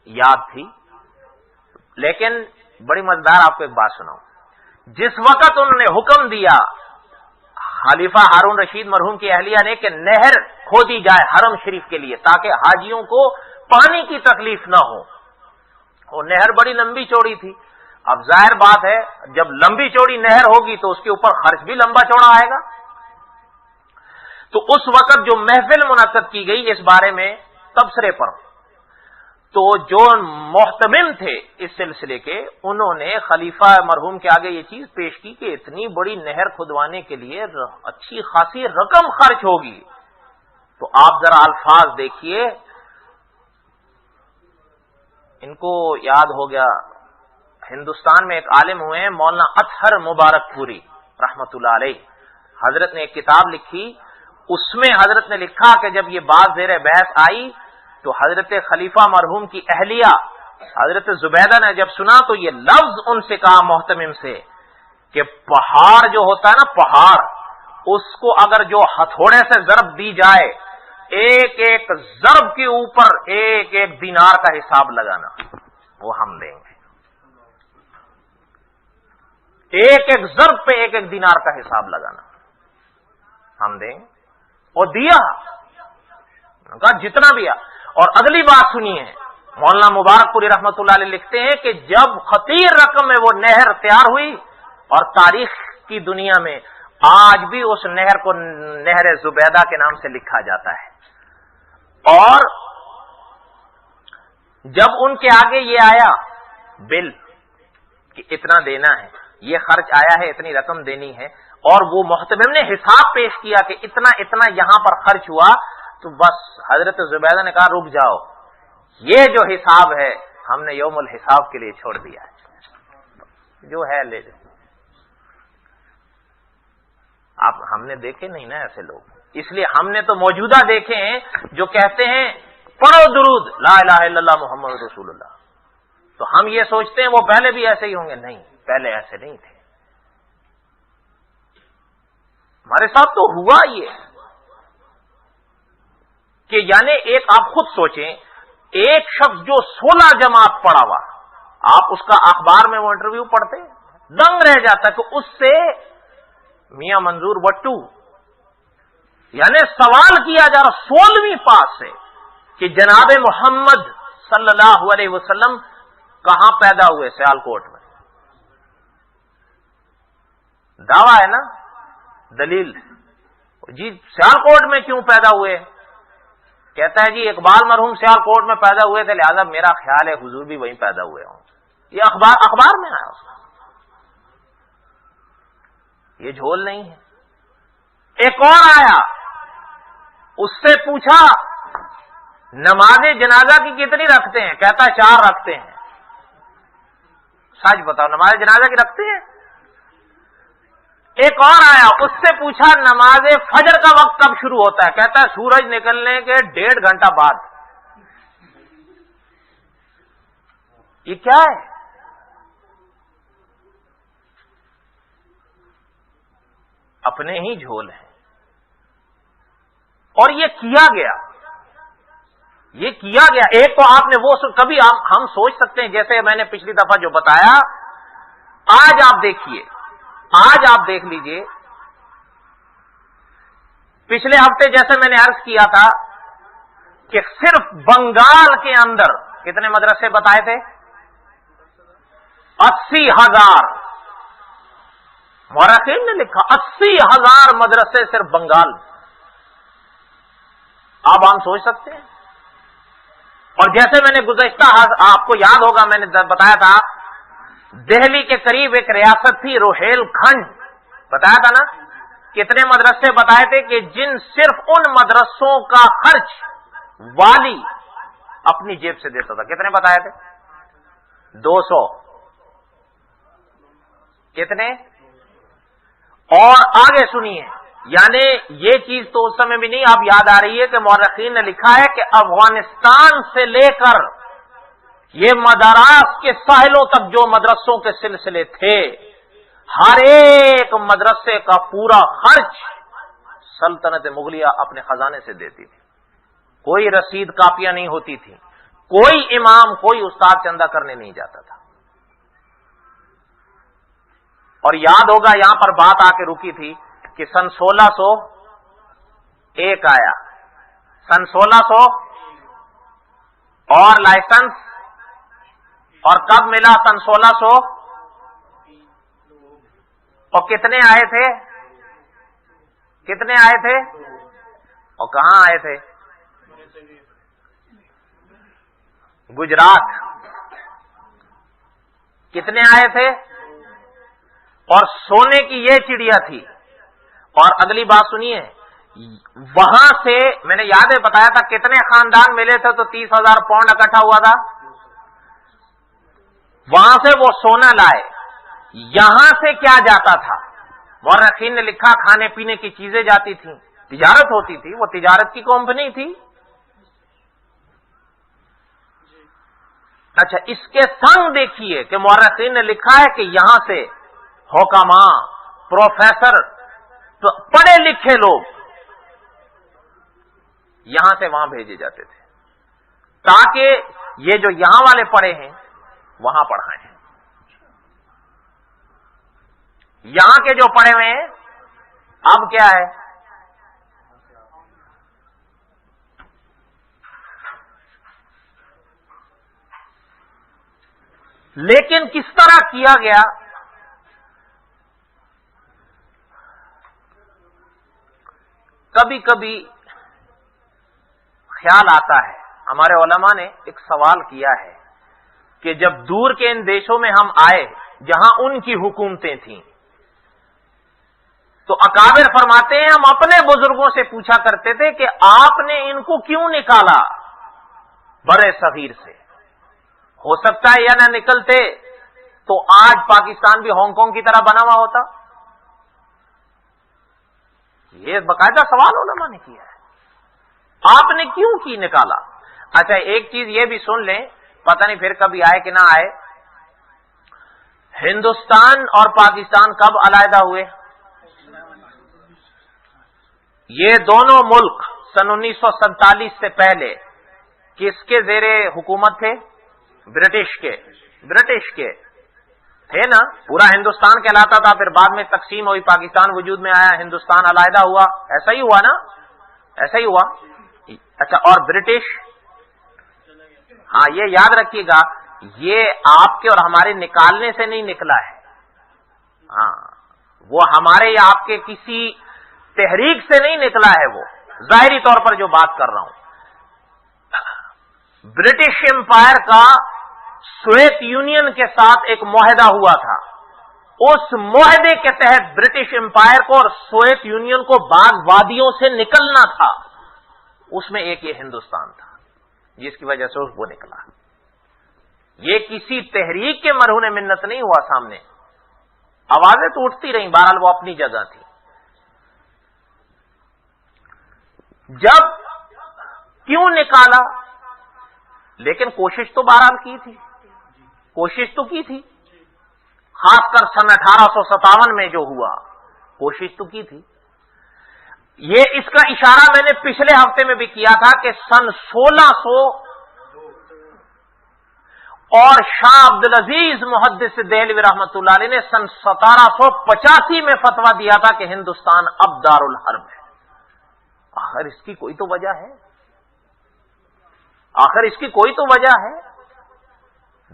یاد تھی۔ لیکن بڑی مزیدار آپ کو ایک بات سناؤں، جس وقت انہوں نے حکم دیا خلیفہ ہارون رشید مرحوم کی اہلیہ نے کہ نہر کھودی جائے حرم شریف کے لیے تاکہ حاجیوں کو پانی کی تکلیف نہ ہو، وہ نہر بڑی لمبی چوڑی تھی، اب ظاہر بات ہے جب لمبی چوڑی نہر ہوگی تو اس کے اوپر خرچ بھی لمبا چوڑا آئے گا۔ تو اس وقت جو محفل منعقد کی گئی اس بارے میں تبصرے پر، تو جو محتمم تھے اس سلسلے کے، انہوں نے خلیفہ مرحوم کے آگے یہ چیز پیش کی کہ اتنی بڑی نہر کھدوانے کے لیے اچھی خاصی رقم خرچ ہوگی۔ تو آپ ذرا الفاظ دیکھیے، ان کو یاد ہو گیا، ہندوستان میں ایک عالم ہوئے ہیں مولانا اطہر مبارک پوری رحمت اللہ علیہ، حضرت نے ایک کتاب لکھی، اس میں حضرت نے لکھا کہ جب یہ بات زیر بحث آئی تو حضرت خلیفہ مرحوم کی اہلیہ حضرت زبیدہ نے جب سنا تو یہ لفظ ان سے کہا محتمم سے کہ پہاڑ جو ہوتا ہے نا، پہاڑ، اس کو اگر جو ہتھوڑے سے ضرب دی جائے، ایک ایک ضرب کے اوپر ایک ایک دینار کا حساب لگانا، وہ ہم دیں گے، ایک ایک ضرب پہ ایک ایک دینار کا حساب لگانا۔ ہم دیں گے، اور دیا، کہا جتنا بھی اور اگلی بات سنیے، مولانا مبارک پوری رحمت اللہ علیہ لکھتے ہیں کہ جب خطیر رقم میں وہ نہر تیار ہوئی، اور تاریخ کی دنیا میں آج بھی اس نہر کو نہر زبیدہ کے نام سے لکھا جاتا ہے، اور جب ان کے آگے یہ آیا بل کہ اتنا دینا ہے، یہ خرچ آیا ہے، اتنی رقم دینی ہے، اور وہ محتمم نے حساب پیش کیا کہ اتنا اتنا یہاں پر خرچ ہوا، تو بس حضرت زبیدہ نے کہا رک جاؤ، یہ جو حساب ہے ہم نے یوم الحساب کے لیے چھوڑ دیا ہے، جو ہے لے جاؤ۔ آپ ہم نے دیکھے نہیں نا ایسے لوگ، اس لیے ہم نے تو موجودہ دیکھے ہیں جو کہتے ہیں پڑھو درود لا الہ الا اللہ محمد رسول اللہ، تو ہم یہ سوچتے ہیں وہ پہلے بھی ایسے ہی ہوں گے، نہیں، پہلے ایسے نہیں تھے، ہمارے ساتھ تو ہوا یہ کہ یعنی ایک آپ خود سوچیں، ایک شخص جو 16 جماعت پڑھا ہوا، آپ اس کا اخبار میں وہ انٹرویو پڑھتے دنگ رہ جاتا کہ اس سے میاں منظور وٹو یعنی سوال کیا جا رہا 16ویں پاس سے کہ جناب محمد صلی اللہ علیہ وسلم کہاں پیدا ہوئے؟ سیالکوٹ میں، دعویٰ ہے نا، دلیل جی سیالکوٹ میں کیوں پیدا ہوئے؟ کہتا ہے جی اقبال مرحوم سیالکوٹ میں پیدا ہوئے تھے، لہذا میرا خیال ہے حضور بھی وہیں پیدا ہوئے ہوں، یہ اخبار میں آیا اس کا، یہ جھول نہیں ہے۔ ایک اور آیا، اس سے پوچھا نماز جنازہ کی کتنی رکھتے ہیں؟ کہتا ہے 4 رکھتے ہیں۔ سچ بتاؤ نماز جنازہ کی رکھتے ہیں؟ ایک اور آیا، اس سے پوچھا نماز فجر کا وقت کب شروع ہوتا ہے؟ کہتا ہے سورج نکلنے کے 1.5 گھنٹہ بعد۔ یہ کیا ہے؟ اپنے ہی جھول ہیں، اور یہ کیا گیا، یہ کیا گیا۔ ایک تو آپ نے وہ کبھی ہم سوچ سکتے ہیں، جیسے میں نے پچھلی دفعہ جو بتایا، آج آپ دیکھیے، آج آپ دیکھ لیجئے، پچھلے ہفتے جیسے میں نے عرض کیا تھا کہ صرف بنگال کے اندر کتنے مدرسے بتائے تھے؟ 80,000 مورخین نے لکھا 80,000 مدرسے صرف بنگال میں۔ اب ہم سوچ سکتے ہیں، اور جیسے میں نے گزشتہ آپ کو یاد ہوگا میں نے بتایا تھا، دہلی کے قریب ایک ریاست تھی روہیل کھنڈ، بتایا تھا نا، کتنے مدرسے بتائے تھے کہ جن صرف ان مدرسوں کا خرچ والی اپنی جیب سے دیتا تھا۔ کتنے بتائے تھے؟ 200۔ کتنے؟ اور آگے سنیے، یعنی یہ چیز تو اس سمے بھی نہیں آپ یاد آ رہی ہے کہ مورخین نے لکھا ہے کہ افغانستان سے لے کر یہ مدارس کے ساحلوں تک جو مدرسوں کے سلسلے تھے، ہر ایک مدرسے کا پورا خرچ سلطنت مغلیہ اپنے خزانے سے دیتی تھی، کوئی رسید کاپیاں نہیں ہوتی تھی، کوئی امام کوئی استاد چندہ کرنے نہیں جاتا تھا۔ اور یاد ہوگا یہاں پر بات آ کے رکی تھی کہ سن 1601 آیا، سن 1600 اور لائسنس، اور کب ملا؟ سن 1600 اور کتنے آئے تھے؟ کتنے آئے تھے اور کہاں آئے تھے؟ گجرات۔ کتنے آئے تھے؟ اور سونے کی یہ چڑیا تھی۔ اور اگلی بات سنیے، وہاں سے میں نے یاد ہے بتایا تھا کتنے خاندان ملے تھے تو 30,000 پاؤنڈ اکٹھا ہوا تھا، وہاں سے وہ سونا لائے۔ یہاں سے کیا جاتا تھا؟ مورخین نے لکھا کھانے پینے کی چیزیں جاتی تھیں، تجارت ہوتی تھی، وہ تجارت کی کمپنی تھی۔ اچھا، اس کے سنگ دیکھیے کہ مورخین نے لکھا ہے کہ یہاں سے حکماء، پروفیسر، پڑھے لکھے لوگ یہاں سے وہاں بھیجے جاتے تھے تاکہ یہ جو یہاں والے پڑھے ہیں وہاں پڑھائیں۔ یہاں کے جو پڑھے ہوئے ہیں اب کیا ہے؟ لیکن کس طرح کیا گیا؟ کبھی کبھی خیال آتا ہے، ہمارے علماء نے ایک سوال کیا ہے کہ جب دور کے ان دیشوں میں ہم آئے جہاں ان کی حکومتیں تھیں، تو اکابر فرماتے ہیں ہم اپنے بزرگوں سے پوچھا کرتے تھے کہ آپ نے ان کو کیوں نکالا برے صغیر سے؟ ہو سکتا ہے یا نہ نکلتے تو آج پاکستان بھی ہانگ کانگ کی طرح بنا ہوا ہوتا۔ یہ باقاعدہ سوال علماء نے کیا ہے، آپ نے کیوں کی نکالا؟ اچھا ایک چیز یہ بھی سن لیں، پتہ نہیں پھر کبھی آئے کہ نہ آئے، ہندوستان اور پاکستان کب علیحدہ ہوئے؟ یہ دونوں ملک سن 1947 سے پہلے کس کے زیر حکومت تھے؟ برٹش کے تھے نا۔ پورا ہندوستان کہلاتا تھا، پھر بعد میں تقسیم ہوئی، پاکستان وجود میں آیا، ہندوستان علیحدہ ہوا، ایسا ہی ہوا نا، ایسا ہی ہوا۔ اچھا اور برٹش، ہاں یہ یاد رکھیے گا، یہ آپ کے اور ہمارے نکالنے سے نہیں نکلا ہے، ہاں وہ ہمارے یا آپ کے کسی تحریک سے نہیں نکلا ہے، وہ ظاہری طور پر جو بات کر رہا ہوں۔ برٹش امپائر کا سوویت یونین کے ساتھ ایک معاہدہ ہوا تھا، اس معاہدے کے تحت برٹش امپائر کو اور سوویت یونین کو بعض وادیوں سے نکلنا تھا، اس میں ایک یہ ہندوستان تھا جس کی وجہ سے وہ نکلا۔ یہ کسی تحریک کے مرہون منت نہیں ہوا، سامنے آوازیں تو اٹھتی رہیں، بہرحال وہ اپنی جگہ تھی۔ جب کیوں نکالا؟ لیکن کوشش تو بہرحال کی تھی، کوشش تو کی تھی، خاص کر سن 1857 میں جو ہوا، کوشش تو کی تھی۔ یہ اس کا اشارہ میں نے پچھلے ہفتے میں بھی کیا تھا کہ سن 1600 اور شاہ عبدالعزیز محدث دہلوی رحمۃ اللہ علیہ نے سن 1785 میں فتویٰ دیا تھا کہ ہندوستان اب دارالحرب ہے۔ آخر اس کی کوئی تو وجہ ہے، آخر اس کی کوئی تو وجہ ہے۔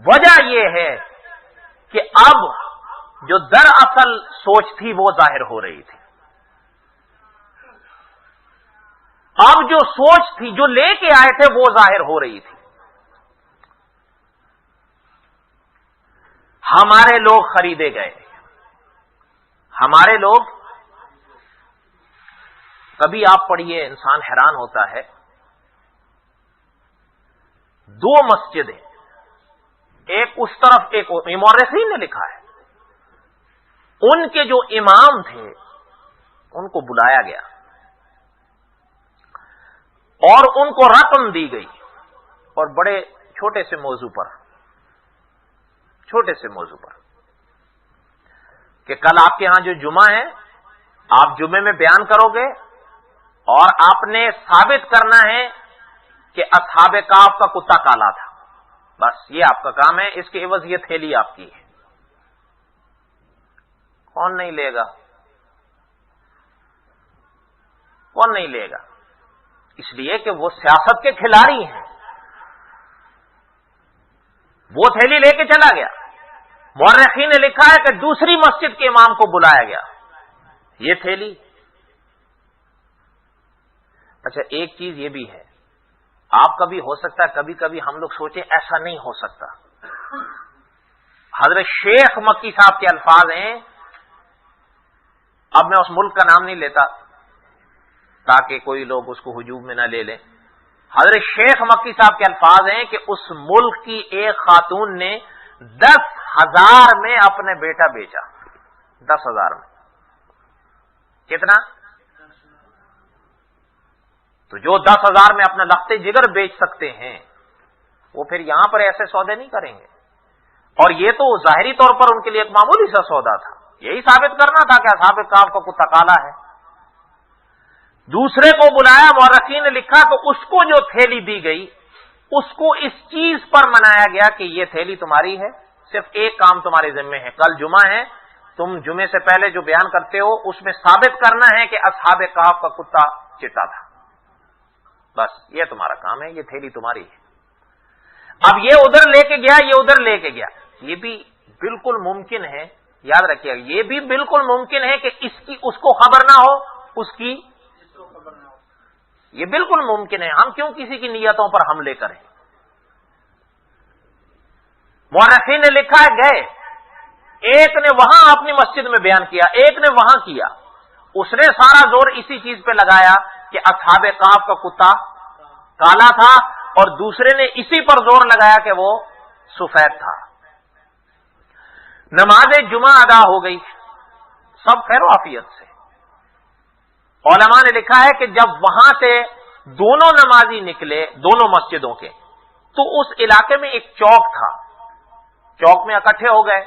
وجہ یہ ہے کہ اب جو دراصل سوچ تھی وہ ظاہر ہو رہی تھی، اب جو سوچ تھی جو لے کے آئے تھے وہ ظاہر ہو رہی تھی۔ ہمارے لوگ خریدے گئے، ہمارے لوگ، کبھی آپ پڑھیے انسان حیران ہوتا ہے، دو مسجدیں، ایک اس طرف ایک مورخین نے لکھا ہے، ان کے جو امام تھے ان کو بلایا گیا اور ان کو رقم دی گئی، اور بڑے چھوٹے سے موضوع پر کہ کل آپ کے ہاں جو جمعہ ہے آپ جمعے میں بیان کرو گے اور آپ نے ثابت کرنا ہے کہ اصحاب کہف کا کتا کالا تھا، بس یہ آپ کا کام ہے، اس کے عوض یہ تھیلی آپ کی ہے۔ کون نہیں لے گا؟ کون نہیں لے گا؟ اس لیے کہ وہ سیاست کے کھلاڑی ہیں۔ وہ تھیلی لے کے چلا گیا، مورخین نے لکھا ہے کہ دوسری مسجد کے امام کو بلایا گیا، یہ تھیلی۔ اچھا ایک چیز یہ بھی ہے، آپ کبھی ہو سکتا ہے کبھی کبھی ہم لوگ سوچیں ایسا نہیں ہو سکتا۔ حضرت شیخ مکی صاحب کے الفاظ ہیں، اب میں اس ملک کا نام نہیں لیتا تاکہ کوئی لوگ اس کو ہجوم میں نہ لے لیں۔ حضرت شیخ مکی صاحب کے الفاظ ہیں کہ اس ملک کی ایک خاتون نے 10,000 میں اپنے بیٹا بیچا، 10,000 میں۔ کتنا؟ تو جو 10,000 میں اپنا لخت جگر بیچ سکتے ہیں وہ پھر یہاں پر ایسے سودے نہیں کریں گے، اور یہ تو ظاہری طور پر ان کے لیے ایک معمولی سا سودا تھا، یہی ثابت کرنا تھا کہ اصحاب کہف کا کتا کالا ہے۔ دوسرے کو بلایا، مورخین نے لکھا کہ اس کو جو تھیلی دی گئی اس کو اس چیز پر منایا گیا کہ یہ تھیلی تمہاری ہے، صرف ایک کام تمہارے ذمہ ہے، کل جمعہ ہے، تم جمعے سے پہلے جو بیان کرتے ہو اس میں ثابت کرنا ہے کہ اصحاب کہف کا کتا چٹا تھا، بس یہ تمہارا کام ہے، یہ تھیلی تمہاری ہے۔ اب یہ ادھر لے کے گیا، یہ ادھر لے کے گیا، یہ بھی بالکل ممکن ہے، یاد رکھیے گا، یہ بھی بالکل ممکن ہے کہ اس کو خبر نہ ہو، اس کی یہ بالکل ممکن ہے. ہم کیوں کسی کی نیتوں پر حملے کریں؟ مورخین نے لکھا ہے گئے، ایک نے وہاں اپنی مسجد میں بیان کیا، ایک نے وہاں کیا. اس نے سارا زور اسی چیز پہ لگایا کہ اصحاب کہف کا کتا کالا تھا، اور دوسرے نے اسی پر زور لگایا کہ وہ سفید تھا. نماز جمعہ ادا ہو گئی، سب خیر و عافیت سے. علماء نے لکھا ہے کہ جب وہاں سے دونوں نمازی نکلے دونوں مسجدوں کے، تو اس علاقے میں ایک چوک تھا، چوک میں اکٹھے ہو گئے.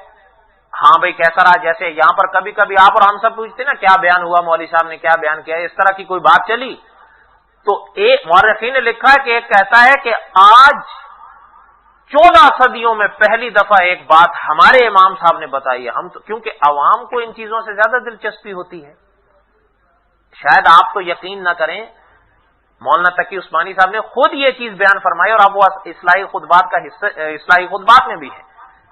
ہاں بھائی کیسا رہا؟ جیسے یہاں پر کبھی کبھی آپ اور ہم سب پوچھتے نا کیا بیان ہوا، مولوی صاحب نے کیا بیان کیا، اس طرح کی کوئی بات چلی. تو ایک مورخین نے لکھا ہے کہ ایک کہتا ہے کہ آج 14 صدیوں میں پہلی دفعہ ایک بات ہمارے امام صاحب نے بتائی ہے. ہم تو کیونکہ عوام کو ان چیزوں سے زیادہ دلچسپی ہوتی ہے. شاید آپ تو یقین نہ کریں، مولانا تقی عثمانی صاحب نے خود یہ چیز بیان فرمائی، اور اب وہ اصلاحی خطبات کا حصہ اصلاحی خطبات میں بھی ہے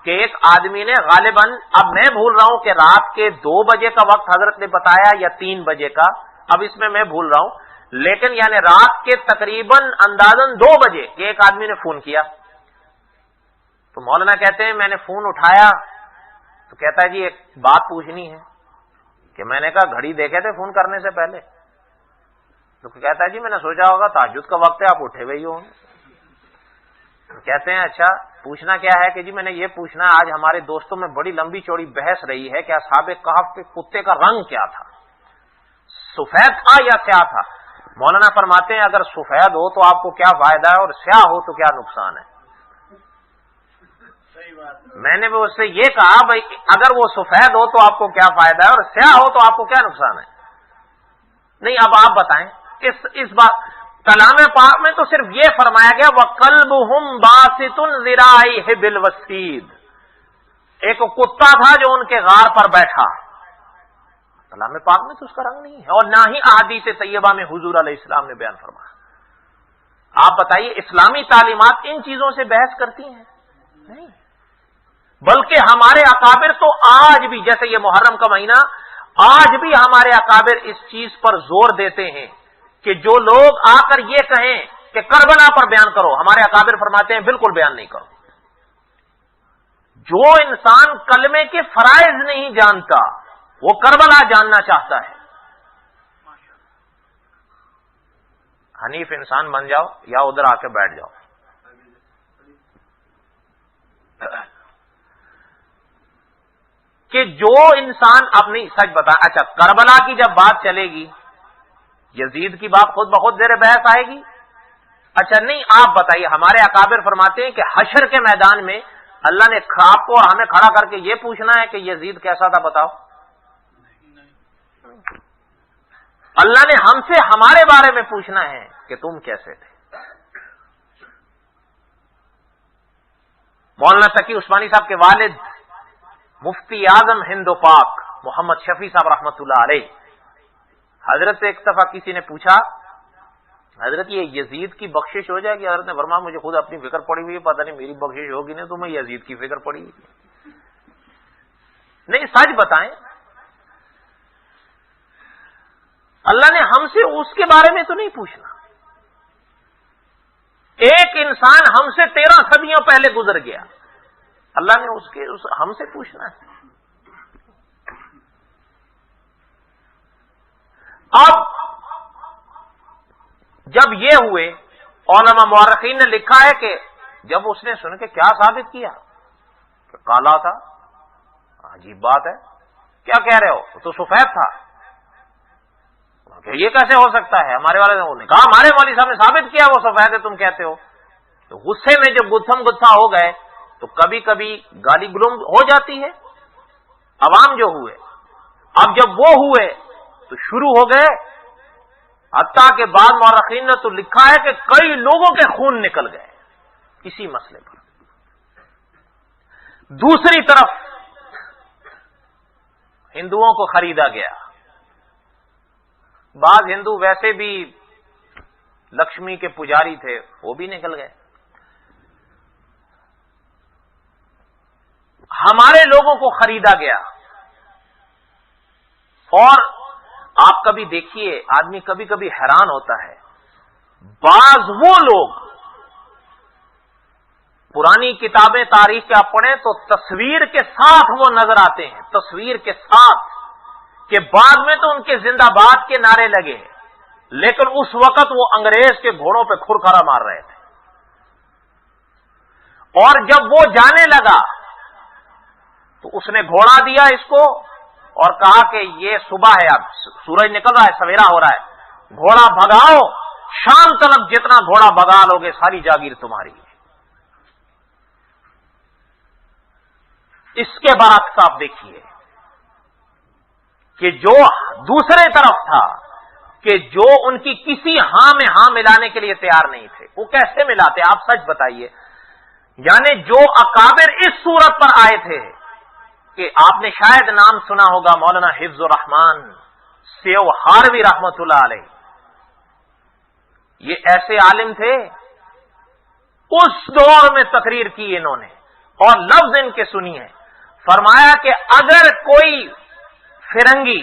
کہ ایک آدمی نے غالباً، اب میں بھول رہا ہوں کہ رات کے 2 بجے کا وقت حضرت نے بتایا یا 3 بجے کا، اب اس میں بھول رہا ہوں، لیکن یعنی رات کے تقریباً اندازاً 2 بجے کہ ایک آدمی نے فون کیا. تو مولانا کہتے ہیں میں نے فون اٹھایا تو کہتا ہے جی ایک بات پوچھنی ہے. کہ میں نے کہا گھڑی دیکھے تھے فون کرنے سے پہلے؟ تو کہتا ہے جی میں نے سوچا ہوگا تہجد کا وقت ہے، آپ اٹھے ہوئے ہی ہوں. کہتے ہیں اچھا پوچھنا کیا ہے؟ کہ جی میں نے یہ پوچھنا ہے، آج ہمارے دوستوں میں بڑی لمبی چوڑی بحث رہی ہے کہ اصحاب کہف کے کتے کا رنگ کیا تھا، سفید تھا یا سیاہ تھا؟ مولانا فرماتے ہیں اگر سفید ہو تو آپ کو کیا فائدہ ہے، اور سیاہ ہو تو کیا نقصان ہے؟ میں نے بھی اس سے یہ کہا بھائی اگر وہ سفید ہو تو آپ کو کیا فائدہ ہے، اور سیاہ ہو تو آپ کو کیا نقصان ہے؟ نہیں اب آپ بتائیں. اس بات کلام پاک میں تو صرف یہ فرمایا گیا وَقَلْبُهُمْ بَاسِطٌ ذِرَاعِهِ بِالْوَسِيدِ، ایک کتا تھا جو ان کے غار پر بیٹھا. کلام پاک میں تو اس کا رنگ نہیں ہے، اور نہ ہی احادیث طیبہ میں حضور علیہ السلام نے بیان فرمایا. آپ بتائیے اسلامی تعلیمات ان چیزوں سے بحث کرتی ہیں؟ نہیں، بلکہ ہمارے اکابر تو آج بھی، جیسے یہ محرم کا مہینہ، آج بھی ہمارے اکابر اس چیز پر زور دیتے ہیں کہ جو لوگ آ کر یہ کہیں کہ کربلا پر بیان کرو، ہمارے اکابر فرماتے ہیں بالکل بیان نہیں کرو. جو انسان کلمے کے فرائض نہیں جانتا وہ کربلا جاننا چاہتا ہے. حنیف انسان بن جاؤ یا ادھر آ کے بیٹھ جاؤ. کہ جو انسان اپنی سچ بتا، اچھا کربلا کی جب بات چلے گی یزید کی بات خود بخود زیر بحث آئے گی. اچھا نہیں آپ بتائیے، ہمارے اکابر فرماتے ہیں کہ حشر کے میدان میں اللہ نے آپ کو اور ہمیں کھڑا کر کے یہ پوچھنا ہے کہ یزید کیسا تھا بتاؤ. اللہ نے ہم سے ہمارے بارے میں پوچھنا ہے کہ تم کیسے تھے. مولانا تقی عثمانی صاحب کے والد مفتی اعظم ہند و پاک محمد شفیع صاحب رحمۃ اللہ علیہ، حضرت سے ایک دفعہ کسی نے پوچھا حضرت یہ یزید کی بخشش ہو جائے گی؟ حضرت نے فرمایا مجھے خود اپنی فکر پڑی ہوئی ہے، پتہ نہیں میری بخشش ہوگی نہیں، تمہیں یزید کی فکر پڑی ہوئی. نہیں سچ بتائیں، اللہ نے ہم سے اس کے بارے میں تو نہیں پوچھنا. ایک انسان ہم سے 13 صدیوں پہلے گزر گیا، اللہ نے ہم سے پوچھنا ہے. اب جب یہ ہوئے، علماء مورخین نے لکھا ہے کہ جب اس نے سن کے کیا ثابت کیا کہ کالا تھا، عجیب بات ہے، کیا کہہ رہے ہو، وہ تو سفید تھا. کہ یہ کیسے ہو سکتا ہے؟ ہمارے والے نے کہا ہمارے مولوی صاحب نے ثابت کیا وہ سفید ہے، تم کہتے ہو. تو غصے میں جب گتھم گتھا ہو گئے تو کبھی کبھی گالی گلوم ہو جاتی ہے. عوام جو ہوئے، اب جب وہ ہوئے تو شروع ہو گئے، حتیٰ کہ بعد مورخین نے تو لکھا ہے کہ کئی لوگوں کے خون نکل گئے اسی مسئلے پر. دوسری طرف ہندوؤں کو خریدا گیا. بعض ہندو ویسے بھی لکشمی کے پجاری تھے، وہ بھی نکل گئے. ہمارے لوگوں کو خریدا گیا. اور آپ کبھی دیکھیے، آدمی کبھی کبھی حیران ہوتا ہے، بعض وہ لوگ پرانی کتابیں تاریخ کے آپ پڑھیں تو تصویر کے ساتھ وہ نظر آتے ہیں، تصویر کے ساتھ، کہ بعد میں تو ان کے زندہ باد کے نعرے لگے ہیں، لیکن اس وقت وہ انگریز کے گھوڑوں پہ کھرکھرا مار رہے تھے. اور جب وہ جانے لگا تو اس نے گھوڑا دیا اس کو اور کہا کہ یہ صبح ہے، اب سورج نکل رہا ہے، سویرا ہو رہا ہے، گھوڑا بھگاؤ، شام تلک جتنا گھوڑا بھگا لوگے ساری جاگیر تمہاری ہے. اس کے برعکس آپ دیکھیے کہ جو دوسرے طرف تھا، کہ جو ان کی کسی ہاں میں ہاں ملانے کے لیے تیار نہیں تھے، وہ کیسے ملاتے؟ آپ سچ بتائیے. یعنی جو اکابر اس صورت پر آئے تھے کہ آپ نے شاید نام سنا ہوگا مولانا حفظ الرحمان سیو ہاروی رحمت اللہ علیہ، یہ ایسے عالم تھے، اس دور میں تقریر کی انہوں نے اور لفظ ان کے سنیے. فرمایا کہ اگر کوئی فرنگی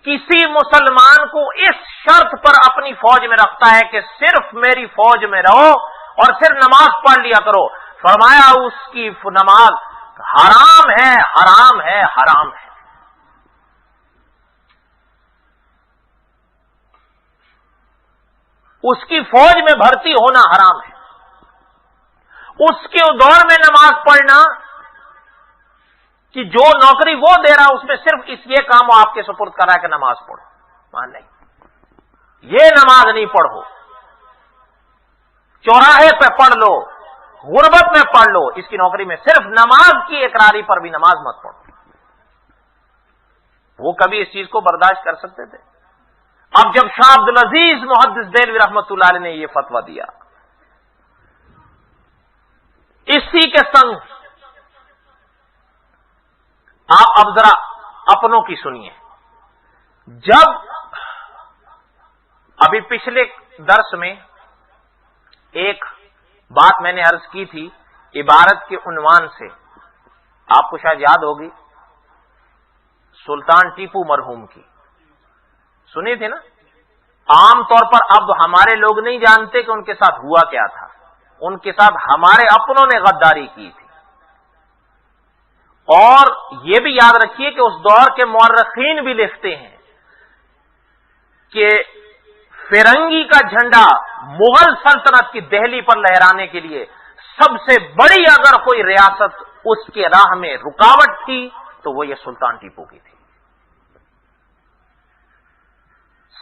کسی مسلمان کو اس شرط پر اپنی فوج میں رکھتا ہے کہ صرف میری فوج میں رہو اور صرف نماز پڑھ لیا کرو، فرمایا اس کی نماز حرام ہے، حرام ہے، حرام ہے. اس کی فوج میں بھرتی ہونا حرام ہے. اس کے دور میں نماز پڑھنا کہ جو نوکری وہ دے رہا اس میں صرف اس یہ کام وہ آپ کے سپرد کر رہا ہے کہ نماز پڑھو، مان نہیں، یہ نماز نہیں پڑھو، چوراہے پہ پڑھ لو، غربت میں پڑھ لو، اس کی نوکری میں صرف نماز کی اقراری پر بھی نماز مت پڑھو. وہ کبھی اس چیز کو برداشت کر سکتے تھے؟ اب جب شاہ عبدالعزیز محدث دہلوی رحمۃ اللہ علیہ نے یہ فتویٰ دیا، اسی کے سنگ آپ اب ذرا اپنوں کی سنیے. جب ابھی پچھلے درس میں ایک بات میں نے عرض کی تھی عبارت کے عنوان سے، آپ کو شاید یاد ہوگی، سلطان ٹیپو مرحوم کی سنی تھی نا. عام طور پر اب ہمارے لوگ نہیں جانتے کہ ان کے ساتھ ہوا کیا تھا، ان کے ساتھ ہمارے اپنوں نے غداری کی تھی. اور یہ بھی یاد رکھیے کہ اس دور کے مورخین بھی لکھتے ہیں کہ فرنگی کا جھنڈا مغل سلطنت کی دہلی پر لہرانے کے لیے سب سے بڑی اگر کوئی ریاست اس کے راہ میں رکاوٹ تھی تو وہ یہ سلطان ٹیپو کی تھی.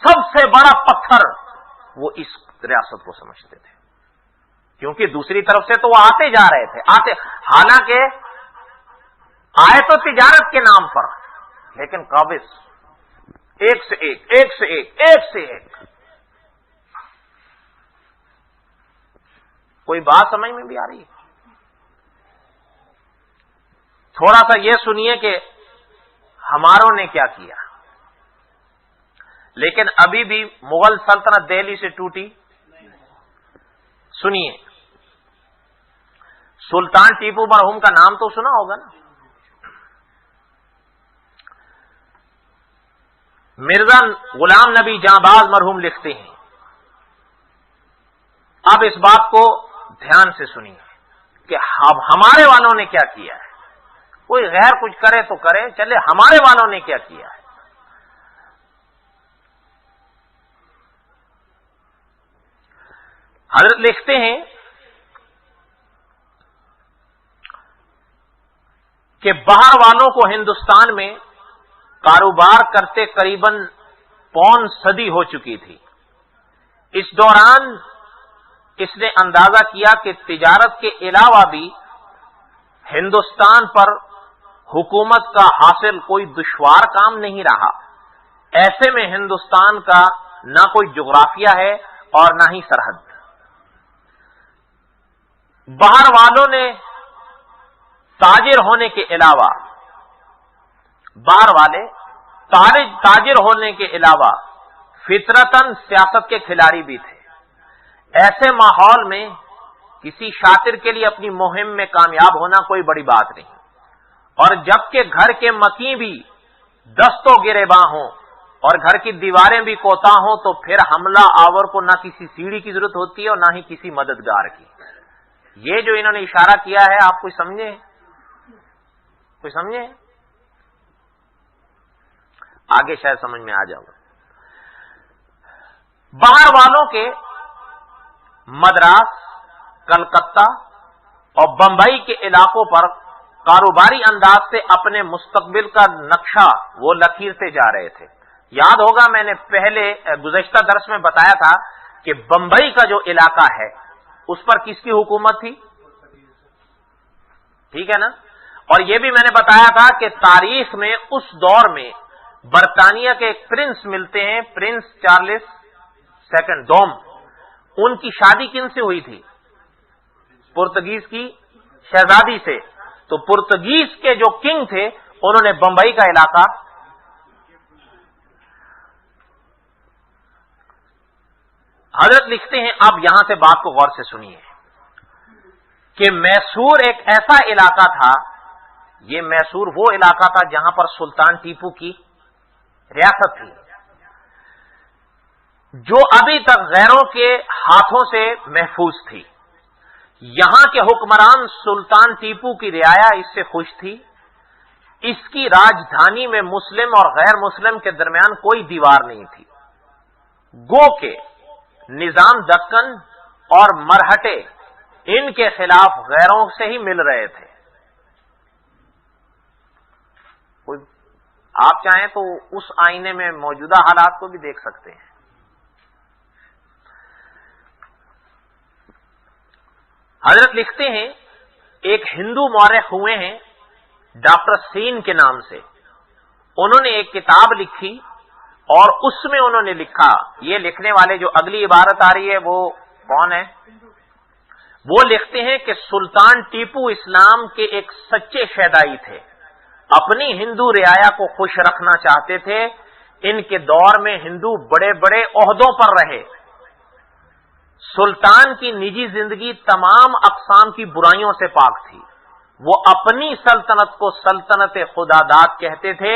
سب سے بڑا پتھر وہ اس ریاست کو سمجھتے تھے، کیونکہ دوسری طرف سے تو وہ آتے جا رہے تھے، حالانکہ آئے تو تجارت کے نام پر، لیکن قابض ایک سے ایک، ایک سے ایک، ایک سے ایک. کوئی بات سمجھ میں بھی آ رہی ہے؟ تھوڑا سا یہ سنیے کہ ہماروں نے کیا کیا. لیکن ابھی بھی مغل سلطنت دہلی سے ٹوٹی. سنیے، سلطان ٹیپو مرحوم کا نام تو سنا ہوگا نا. مرزا غلام نبی جاںباز مرحوم لکھتے ہیں، اب اس بات کو دھیان سے سنیے کہ ہمارے والوں نے کیا کیا ہے. کوئی غیر کچھ کرے تو کرے، چلے ہمارے والوں نے کیا کیا ہے. حضرت لکھتے ہیں کہ باہر والوں کو ہندوستان میں کاروبار کرتے قریباً پون صدی ہو چکی تھی. اس دوران اس نے اندازہ کیا کہ تجارت کے علاوہ بھی ہندوستان پر حکومت کا حاصل کوئی دشوار کام نہیں رہا. ایسے میں ہندوستان کا نہ کوئی جغرافیہ ہے اور نہ ہی سرحد. باہر والوں نے تاجر ہونے کے علاوہ، باہر والے تاجر ہونے کے علاوہ فطرتاً سیاست کے کھلاڑی بھی تھے. ایسے ماحول میں کسی شاطر کے لیے اپنی مہم میں کامیاب ہونا کوئی بڑی بات نہیں. اور جبکہ گھر کے مکی بھی دستوں گریباں ہوں اور گھر کی دیواریں بھی کوتا ہوں تو پھر حملہ آور کو نہ کسی سیڑھی کی ضرورت ہوتی ہے اور نہ ہی کسی مددگار کی. یہ جو انہوں نے اشارہ کیا ہے آپ کوئی سمجھے؟ کوئی سمجھے؟ آگے شاید سمجھ میں آ جاؤ. باہر والوں کے مدراس، کلکتہ اور بمبئی کے علاقوں پر کاروباری انداز سے اپنے مستقبل کا نقشہ وہ لکیرتے جا رہے تھے. یاد ہوگا میں نے پہلے گزشتہ درس میں بتایا تھا کہ بمبئی کا جو علاقہ ہے اس پر کس کی حکومت تھی؟ ٹھیک ہے نا. اور یہ بھی میں نے بتایا تھا کہ تاریخ میں اس دور میں برطانیہ کے ایک پرنس ملتے ہیں، پرنس چارلس سیکنڈ دوم. ان کی شادی کن سے ہوئی تھی؟ پرتگیز کی شہزادی سے. تو پرتگیز کے جو کنگ تھے انہوں نے بمبئی کا علاقہ، حضرت لکھتے ہیں، اب یہاں سے بات کو غور سے سنیے کہ میسور ایک ایسا علاقہ تھا، یہ میسور وہ علاقہ تھا جہاں پر سلطان ٹیپو کی ریاست تھی، جو ابھی تک غیروں کے ہاتھوں سے محفوظ تھی. یہاں کے حکمران سلطان ٹیپو کی رعایا اس سے خوش تھی. اس کی راجدھانی میں مسلم اور غیر مسلم کے درمیان کوئی دیوار نہیں تھی. گو کے نظام دکن اور مرہٹے ان کے خلاف غیروں سے ہی مل رہے تھے. آپ چاہیں تو اس آئینے میں موجودہ حالات کو بھی دیکھ سکتے ہیں. حضرت لکھتے ہیں ایک ہندو مورخ ہوئے ہیں ڈاکٹر سین کے نام سے. انہوں نے ایک کتاب لکھی اور اس میں انہوں نے لکھا، یہ لکھنے والے جو اگلی عبارت آ رہی ہے وہ کون ہے؟ وہ لکھتے ہیں کہ سلطان ٹیپو اسلام کے ایک سچے شیدائی تھے، اپنی ہندو رعایا کو خوش رکھنا چاہتے تھے. ان کے دور میں ہندو بڑے بڑے عہدوں پر رہے. سلطان کی نجی زندگی تمام اقسام کی برائیوں سے پاک تھی. وہ اپنی سلطنت کو سلطنت خداداد کہتے تھے.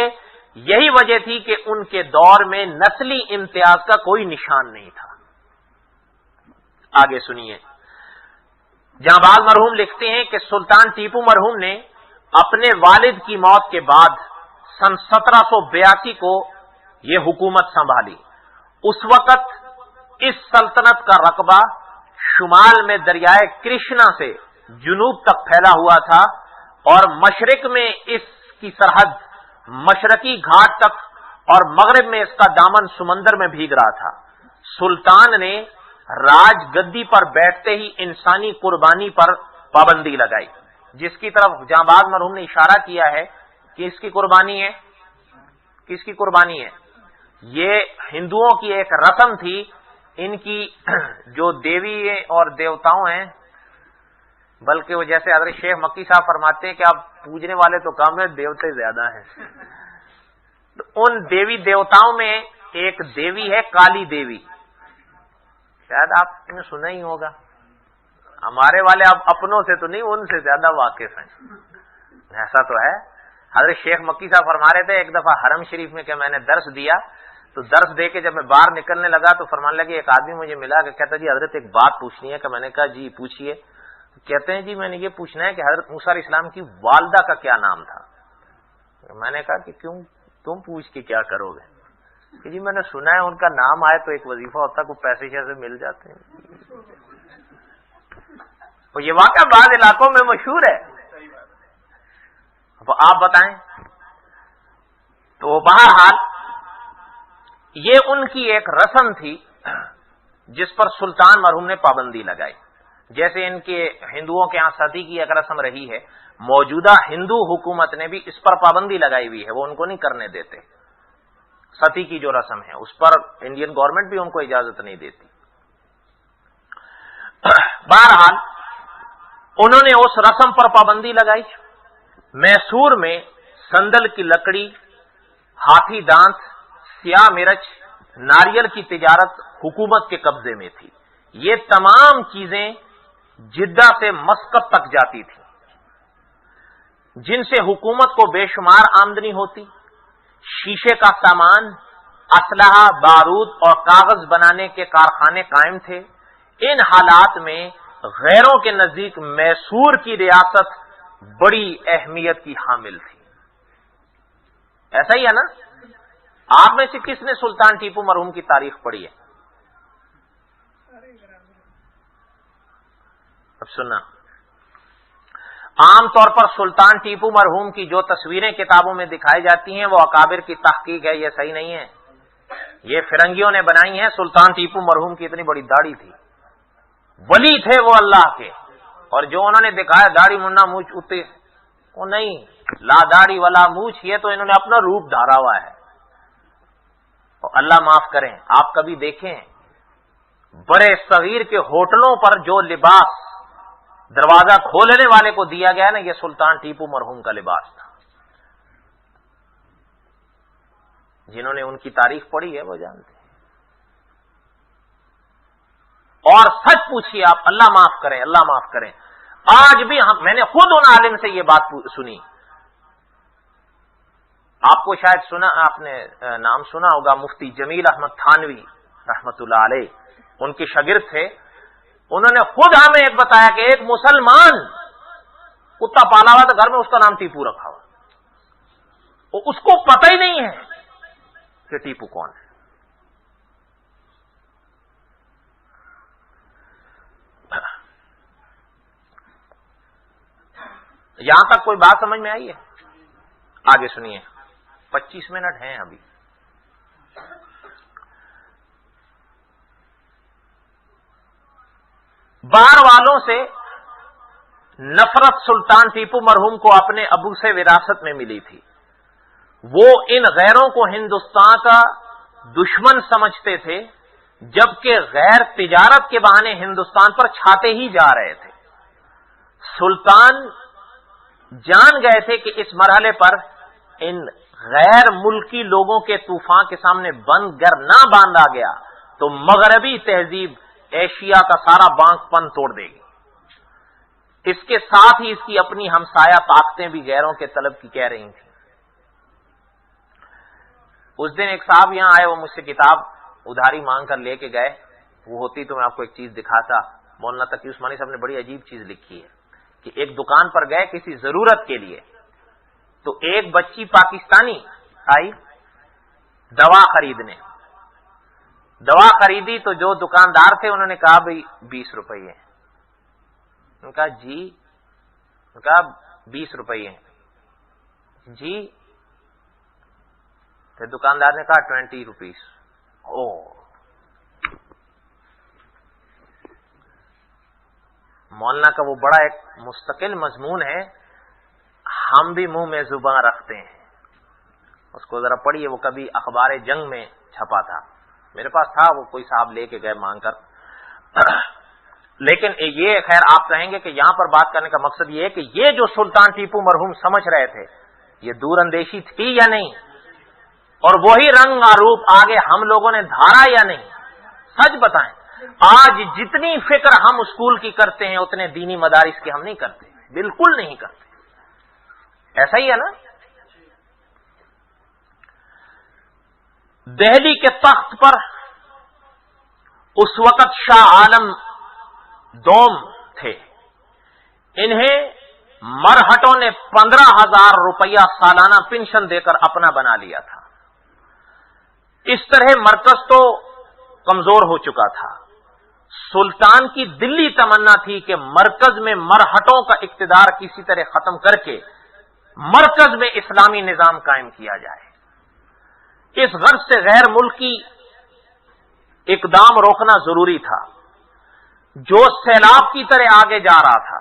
یہی وجہ تھی کہ ان کے دور میں نسلی امتیاز کا کوئی نشان نہیں تھا. آگے سنیے، جہاں مرحوم لکھتے ہیں کہ سلطان ٹیپو مرحوم نے اپنے والد کی موت کے بعد سن 1782 کو یہ حکومت سنبھالی. اس وقت اس سلطنت کا رقبہ شمال میں دریائے کرشنا سے جنوب تک پھیلا ہوا تھا اور مشرق میں اس کی سرحد مشرقی گھاٹ تک اور مغرب میں اس کا دامن سمندر میں بھیگ رہا تھا. سلطان نے راج گدی پر بیٹھتے ہی انسانی قربانی پر پابندی لگائی، جس کی طرف جہاں مرحوم نے اشارہ کیا ہے کہ اس کی قربانی ہے. کس کی قربانی ہے؟ یہ ہندوؤں کی ایک رسم تھی. ان کی جو دیوی اور دیوتاؤں ہیں، بلکہ وہ جیسے حضرت شیخ مکی صاحب فرماتے ہیں کہ آپ پوجنے والے تو کم ہیں، دیوتے زیادہ ہیں. تو ان دیوی دیوتاؤں میں ایک دیوی ہے کالی دیوی، شاید آپ نے سنا ہی ہوگا. ہمارے والے اب اپنوں سے تو نہیں، ان سے زیادہ واقف ہیں. ایسا تو ہے. حضرت شیخ مکی صاحب فرما رہے تھے ایک دفعہ حرم شریف میں کہ میں نے درس دیا، تو درس دے کے جب میں باہر نکلنے لگا تو فرمانے لگے، ایک آدمی مجھے ملا کہ کہتا جی حضرت ایک بات پوچھنی ہے. کہ میں نے کہا جی پوچھیے. کہتے ہیں جی میں نے یہ پوچھنا ہے کہ حضرت موسیٰ علیہ السلام کی والدہ کا کیا نام تھا؟ میں نے کہا کہ کیوں، تم پوچھ کے کیا کرو گے؟ کہ جی میں نے سنا ہے ان کا نام آئے تو ایک وظیفہ ہوتا ہے، کوئی پیسے شیسے مل جاتے ہیں. اور یہ واقعہ بعض علاقوں میں مشہور ہے. آپ بتائیں. تو بہرحال یہ ان کی ایک رسم تھی جس پر سلطان مرحوم نے پابندی لگائی. جیسے ان کے ہندوؤں کے ہاں ستی کی ایک رسم رہی ہے، موجودہ ہندو حکومت نے بھی اس پر پابندی لگائی ہوئی ہے، وہ ان کو نہیں کرنے دیتے. ستی کی جو رسم ہے اس پر انڈین گورنمنٹ بھی ان کو اجازت نہیں دیتی. بہرحال انہوں نے اس رسم پر پابندی لگائی. میسور میں سندل کی لکڑی، ہاتھی دانت، سیاہ مرچ، ناریل کی تجارت حکومت کے قبضے میں تھی. یہ تمام چیزیں جدہ سے مسقط تک جاتی تھی. جن سے حکومت کو بے شمار آمدنی ہوتی، شیشے کا سامان، اسلحہ، بارود اور کاغذ بنانے کے کارخانے قائم تھے۔ ان حالات میں غیروں کے نزدیک میسور کی ریاست بڑی اہمیت کی حامل تھی۔ ایسا ہی ہے نا؟ آپ میں سے کس نے سلطان ٹیپو مرحوم کی تاریخ پڑھی ہے؟ اب سننا، عام طور پر سلطان ٹیپو مرحوم کی جو تصویریں کتابوں میں دکھائی جاتی ہیں وہ اکابر کی تحقیق ہے، یہ صحیح نہیں ہے، یہ فرنگیوں نے بنائی ہیں۔ سلطان ٹیپو مرحوم کی اتنی بڑی داڑھی تھی، ولی تھے وہ اللہ کے، اور جو انہوں نے دکھایا داڑھی منا مونچھ اتے، وہ نہیں، لا داڑھی ولا مونچھ، یہ تو انہوں نے اپنا روپ دھارا ہوا ہے۔ اور اللہ معاف کریں، آپ کبھی دیکھیں بڑے صغیر کے ہوٹلوں پر جو لباس دروازہ کھولنے والے کو دیا گیا نا، یہ سلطان ٹیپو مرحوم کا لباس تھا۔ جنہوں نے ان کی تاریخ پڑھی ہے وہ جانتے ہیں۔ اور سچ پوچھیے آپ، اللہ معاف کریں، اللہ معاف کریں، آج بھی میں نے خود ان عالم سے یہ بات سنی، آپ کو شاید سنا، آپ نے نام سنا ہوگا، مفتی جمیل احمد تھانوی رحمت اللہ علیہ، ان کے شاگرد تھے۔ انہوں نے خود ہمیں ایک بتایا کہ ایک مسلمان کتا پالا ہوا تھا گھر میں، اس کا نام ٹیپو رکھا ہوا، اس کو پتہ ہی نہیں ہے کہ ٹیپو کون ہے۔ یہاں تک کوئی بات سمجھ میں آئی ہے؟ آگے سنیے، 25 منٹ ہیں ابھی۔ باہر والوں سے نفرت سلطان ٹیپو مرحوم کو اپنے ابو سے وراثت میں ملی تھی۔ وہ ان غیروں کو ہندوستان کا دشمن سمجھتے تھے، جبکہ غیر تجارت کے بہانے ہندوستان پر چھاتے ہی جا رہے تھے۔ سلطان جان گئے تھے کہ اس مرحلے پر ان غیر ملکی لوگوں کے طوفان کے سامنے بند گر نہ باندھا گیا تو مغربی تہذیب ایشیا کا سارا بانک پن توڑ دے گی۔ اس کے ساتھ ہی اس کی اپنی ہمسایہ طاقتیں بھی غیروں کے طلب کی کہہ رہی تھیں۔ اس دن ایک صاحب یہاں آئے، وہ مجھ سے کتاب ادھاری مانگ کر لے کے گئے، وہ ہوتی تو میں آپ کو ایک چیز دکھاتا۔ مولانا تقی عثمانی صاحب نے بڑی عجیب چیز لکھی ہے کہ ایک دکان پر گئے کسی ضرورت کے لیے، تو ایک بچی پاکستانی آئی دوا خریدنے، دوا خریدی تو جو دکاندار تھے انہوں نے کہا بھئی 20 روپئے ہیں۔ انہوں نے کہا جی، انہوں نے کہا 20 روپئے ہیں جی، تو دکاندار نے کہا 20 روپیز۔ او مولانا کا وہ بڑا ایک مستقل مضمون ہے، ہم بھی منہ میں زباں رکھتے ہیں، اس کو ذرا پڑھیے، وہ کبھی اخبار جنگ میں چھپا تھا، میرے پاس تھا، وہ کوئی صاحب لے کے گئے مانگ کر۔ لیکن یہ خیر آپ کہیں گے کہ یہاں پر بات کرنے کا مقصد یہ ہے کہ یہ جو سلطان ٹیپو مرحوم سمجھ رہے تھے یہ دور اندیشی تھی یا نہیں، اور وہی رنگ اور روپ آگے ہم لوگوں نے دھارا یا نہیں؟ سچ بتائیں، آج جتنی فکر ہم اسکول کی کرتے ہیں اتنے دینی مدارس کی ہم نہیں کرتے، بالکل نہیں کرتے، ایسا ہی ہے نا؟ دہلی کے تخت پر اس وقت شاہ عالم دوم تھے، انہیں مرہٹوں نے 15,000 روپیہ سالانہ پنشن دے کر اپنا بنا لیا تھا۔ اس طرح مرکز تو کمزور ہو چکا تھا۔ سلطان کی دلی تمنا تھی کہ مرکز میں مرہٹوں کا اقتدار کسی طرح ختم کر کے مرکز میں اسلامی نظام قائم کیا جائے۔ اس غرض سے غیر ملکی اقدام روکنا ضروری تھا جو سیلاب کی طرح آگے جا رہا تھا۔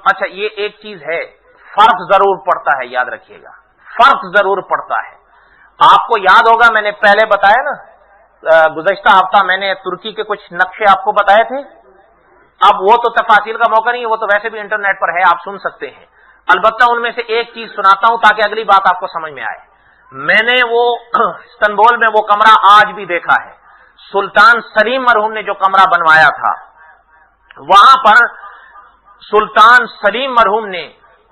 اچھا یہ ایک چیز ہے، فرق ضرور پڑتا ہے، یاد رکھیے گا، فرق ضرور پڑتا ہے۔ آپ کو یاد ہوگا میں نے پہلے بتایا نا، گزشتہ ہفتہ میں نے ترکی کے کچھ نقشے آپ کو بتائے تھے، اب وہ تو تفاصیل کا موقع نہیں ہے، وہ تو ویسے بھی انٹرنیٹ پر ہے، آپ سن سکتے ہیں۔ البتہ ان میں سے ایک چیز سناتا ہوں تاکہ اگلی بات آپ کو سمجھ میں آئے۔ میں نے وہ استنبول میں وہ کمرہ آج بھی دیکھا ہے، سلطان سلیم مرحوم نے جو کمرہ بنوایا تھا، وہاں پر سلطان سلیم مرحوم نے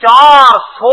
400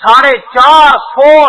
450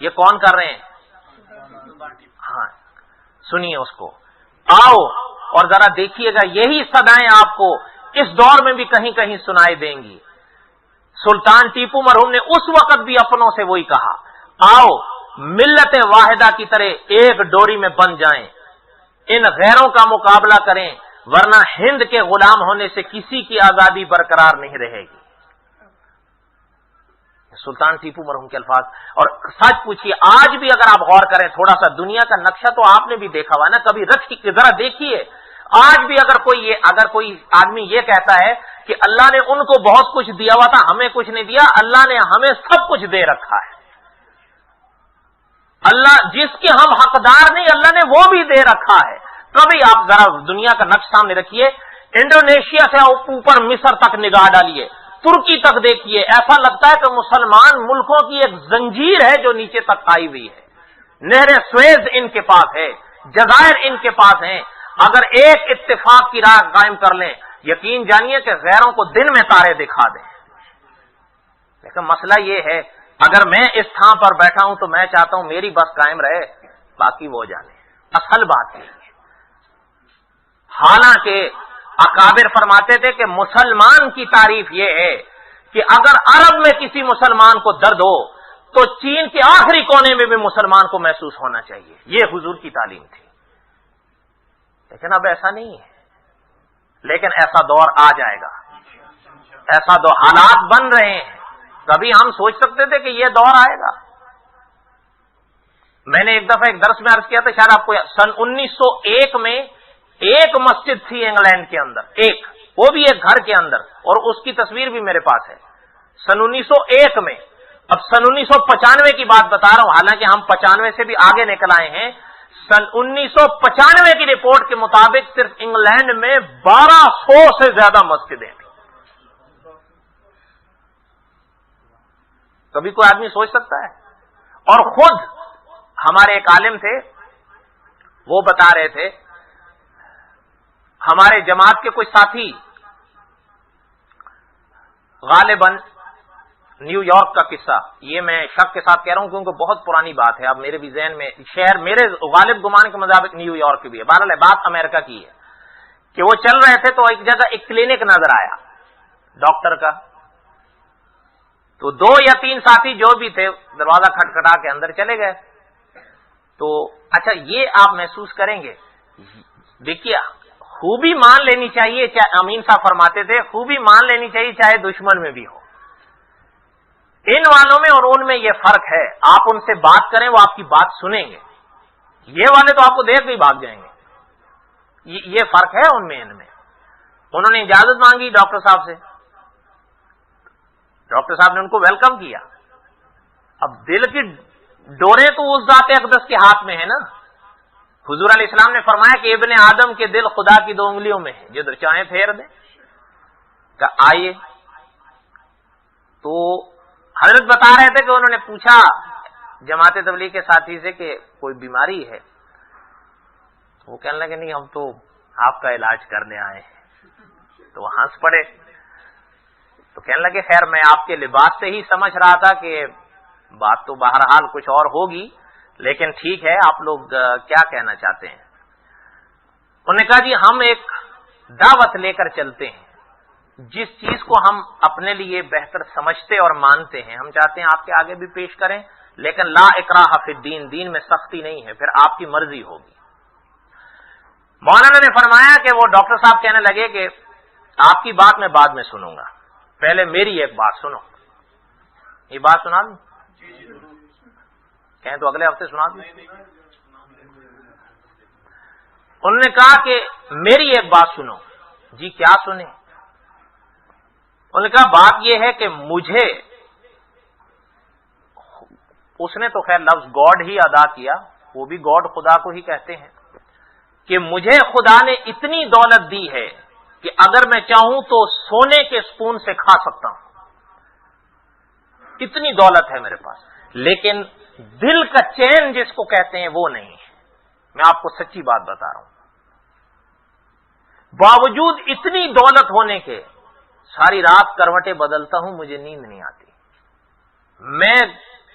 یہ کون کر رہے ہیں؟ ہاں سنیے اس کو، آؤ اور ذرا دیکھیے گا یہی صدائیں آپ کو اس دور میں بھی کہیں کہیں سنائی دیں گی۔ سلطان ٹیپو مرحوم نے اس وقت بھی اپنوں سے وہی کہا، آؤ ملت واحدہ کی طرح ایک ڈوری میں بن جائیں، ان غیروں کا مقابلہ کریں، ورنہ ہند کے غلام ہونے سے کسی کی آزادی برقرار نہیں رہے گی۔ سلطان ٹیپو مرحوم کے الفاظ۔ اور سچ پوچھیے آج بھی اگر آپ غور کریں تھوڑا سا دنیا کا نقشہ تو آپ نے بھی دیکھا ہوا نا، کبھی رکھ کے ذرا دیکھیے، آج بھی اگر کوئی آدمی یہ کہتا ہے کہ اللہ نے ان کو بہت کچھ دیا ہوا تھا ہمیں کچھ نہیں دیا، اللہ نے ہمیں سب کچھ دے رکھا ہے، اللہ جس کے ہم حقدار نہیں اللہ نے وہ بھی دے رکھا ہے۔ کبھی آپ ذرا دنیا کا نقش سامنے رکھیے، انڈونیشیا سے اوپر مصر تک نگاہ ڈالیے، ترکی تک دیکھیے، ایسا لگتا ہے کہ مسلمان ملکوں کی ایک زنجیر ہے جو نیچے تک آئی ہوئی ہے۔ نہر سویز ان کے پاس ہے، جزائر ان کے پاس ہیں، اگر ایک اتفاق کی راہ قائم کر لیں یقین جانیے کہ غیروں کو دن میں تارے دکھا دیں۔ لیکن مسئلہ یہ ہے اگر میں اس تھان پر بیٹھا ہوں تو میں چاہتا ہوں میری بس قائم رہے، باقی وہ جانے۔ اصل بات یہ ہے، حالانکہ اکابر فرماتے تھے کہ مسلمان کی تعریف یہ ہے کہ اگر عرب میں کسی مسلمان کو درد ہو تو چین کے آخری کونے میں بھی مسلمان کو محسوس ہونا چاہیے، یہ حضور کی تعلیم تھی۔ لیکن اب ایسا نہیں ہے، لیکن ایسا دور آ جائے گا، ایسا دو حالات بن رہے ہیں، کبھی ہم سوچ سکتے تھے کہ یہ دور آئے گا؟ میں نے ایک دفعہ ایک درس میں عرض کیا تھا، شاید آپ کو سن 1901 میں ایک مسجد تھی انگلینڈ کے اندر، ایک، وہ بھی ایک گھر کے اندر، اور اس کی تصویر بھی میرے پاس ہے، سن 1901 میں۔ اب سن 1995 کی بات بتا رہا ہوں، حالانکہ ہم 95 سے بھی آگے نکل آئے ہیں۔ سن 1995 کی رپورٹ کے مطابق صرف انگلینڈ میں 1200 سے زیادہ مسجدیں تھیں۔ کبھی کوئی آدمی سوچ سکتا ہے؟ اور خود ہمارے ایک عالم تھے، وہ بتا رہے تھے ہمارے جماعت کے کچھ ساتھی غالباً نیو یارک کا قصہ، یہ میں شک کے ساتھ کہہ رہا ہوں کیونکہ بہت پرانی بات ہے، اب میرے بھی ذہن میں شہر میرے غالب گمان کے مطابق نیو یارک کی بھی ہے، بہرحال بات امریکہ کی ہے، کہ وہ چل رہے تھے تو ایک جگہ ایک کلینک نظر آیا ڈاکٹر کا، تو 2 یا 3 ساتھی جو بھی تھے دروازہ کھٹکھٹا کے اندر چلے گئے۔ تو اچھا یہ آپ محسوس کریں گے، دیکھیے خوبی مان لینی چاہیے، چاہے امین صاحب فرماتے تھے خوبی مان لینی چاہیے چاہے دشمن میں بھی ہو، ان والوں میں اور ان میں یہ فرق ہے، آپ ان سے بات کریں وہ آپ کی بات سنیں گے، یہ والے تو آپ کو دیکھ کے ہی بھاگ جائیں گے، یہ فرق ہے ان میں ان میں۔ انہوں نے اجازت مانگی ڈاکٹر صاحب سے، ڈاکٹر صاحب نے ان کو ویلکم کیا۔ اب دل کی ڈوریں تو اس ذات اقدس کے ہاتھ میں ہے نا، حضور علیہ السلام نے فرمایا کہ ابن آدم کے دل خدا کی 2 انگلیوں میں ہے، جدھر چاہیں پھیر دیں۔ کہ آئیے، تو حضرت بتا رہے تھے کہ انہوں نے پوچھا جماعت تبلیغ کے ساتھی سے کہ کوئی بیماری ہے؟ وہ کہنے لگے نہیں ہم تو آپ کا علاج کرنے آئے ہیں، تو وہ ہنس پڑے، تو کہنے لگے خیر میں آپ کے لباس سے ہی سمجھ رہا تھا کہ بات تو بہرحال کچھ اور ہوگی، لیکن ٹھیک ہے آپ لوگ کیا کہنا چاہتے ہیں؟ انہوں نے کہا جی ہم ایک دعوت لے کر چلتے ہیں، جس چیز کو ہم اپنے لیے بہتر سمجھتے اور مانتے ہیں ہم چاہتے ہیں آپ کے آگے بھی پیش کریں، لیکن لا اکراہ فی الدین، دین میں سختی نہیں ہے، پھر آپ کی مرضی ہوگی۔ مولانا نے فرمایا کہ وہ ڈاکٹر صاحب کہنے لگے کہ آپ کی بات میں بعد میں سنوں گا، پہلے میری ایک بات سنو۔ یہ بات سنا دوں؟ کہیں تو اگلے ہفتے سنا دوں۔ انہوں نے کہا کہ میری ایک بات سنو۔ جی کیا سنیں؟ انہوں نے کہا بات یہ ہے کہ مجھے، اس نے تو خیر لفظ گاڈ ہی ادا کیا، وہ بھی گاڈ خدا کو ہی کہتے ہیں، کہ مجھے خدا نے اتنی دولت دی ہے کہ اگر میں چاہوں تو سونے کے سپون سے کھا سکتا ہوں، اتنی دولت ہے میرے پاس، لیکن دل کا چین جس کو کہتے ہیں وہ نہیں ہے۔ میں آپ کو سچی بات بتا رہا ہوں، باوجود اتنی دولت ہونے کے ساری رات کروٹیں بدلتا ہوں، مجھے نیند نہیں آتی، میں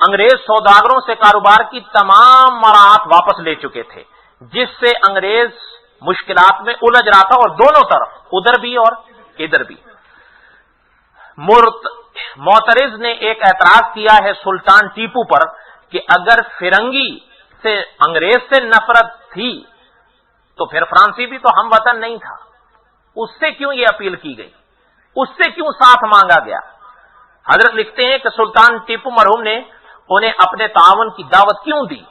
انگریز سوداگروں سے کاروبار کی تمام مراعات واپس لے چکے تھے، جس سے انگریز مشکلات میں الجھ رہا تھا، اور دونوں طرف، ادھر بھی اور ادھر بھی۔ معترض نے ایک اعتراض کیا ہے سلطان ٹیپو پر کہ اگر فرنگی سے انگریز سے نفرت تھی تو پھر فرانسی بھی تو ہم وطن نہیں تھا، اس سے کیوں یہ اپیل کی گئی، اس سے کیوں ساتھ مانگا گیا؟ حضرت لکھتے ہیں کہ سلطان ٹیپو مرحوم نے انہیں اپنے تعاون کی دعوت کیوں دی؟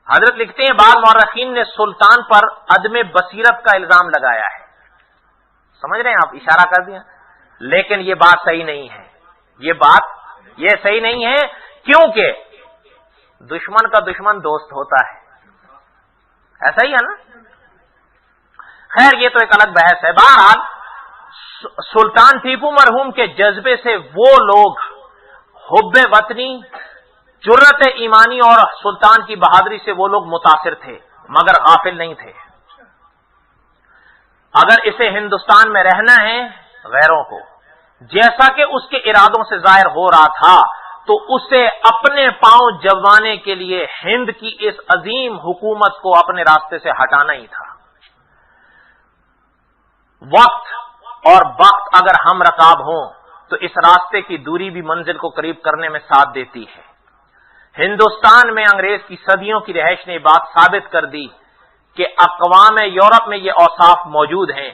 حضرت لکھتے ہیں بعض مورخین نے سلطان پر عدم بصیرت کا الزام لگایا ہے، سمجھ رہے ہیں آپ، اشارہ کر دیا، لیکن یہ بات صحیح نہیں ہے، یہ صحیح نہیں ہے، کیونکہ دشمن کا دشمن دوست ہوتا ہے، ایسا ہی ہے نا۔ خیر یہ تو ایک الگ بحث ہے۔ بہرحال سلطان ٹیپو مرحوم کے جذبے سے وہ لوگ حب وطنی، جرت ایمانی اور سلطان کی بہادری سے وہ لوگ متاثر تھے، مگر غافل نہیں تھے۔ اگر اسے ہندوستان میں رہنا ہے غیروں کو، جیسا کہ اس کے ارادوں سے ظاہر ہو رہا تھا، تو اسے اپنے پاؤں جموانے کے لیے ہند کی اس عظیم حکومت کو اپنے راستے سے ہٹانا ہی تھا۔ وقت اور وقت اگر ہم رکاب ہوں تو اس راستے کی دوری بھی منزل کو قریب کرنے میں ساتھ دیتی ہے۔ ہندوستان میں انگریز کی صدیوں کی رہائش نے بات ثابت کر دی کہ اقوام یورپ میں یہ اوصاف موجود ہیں۔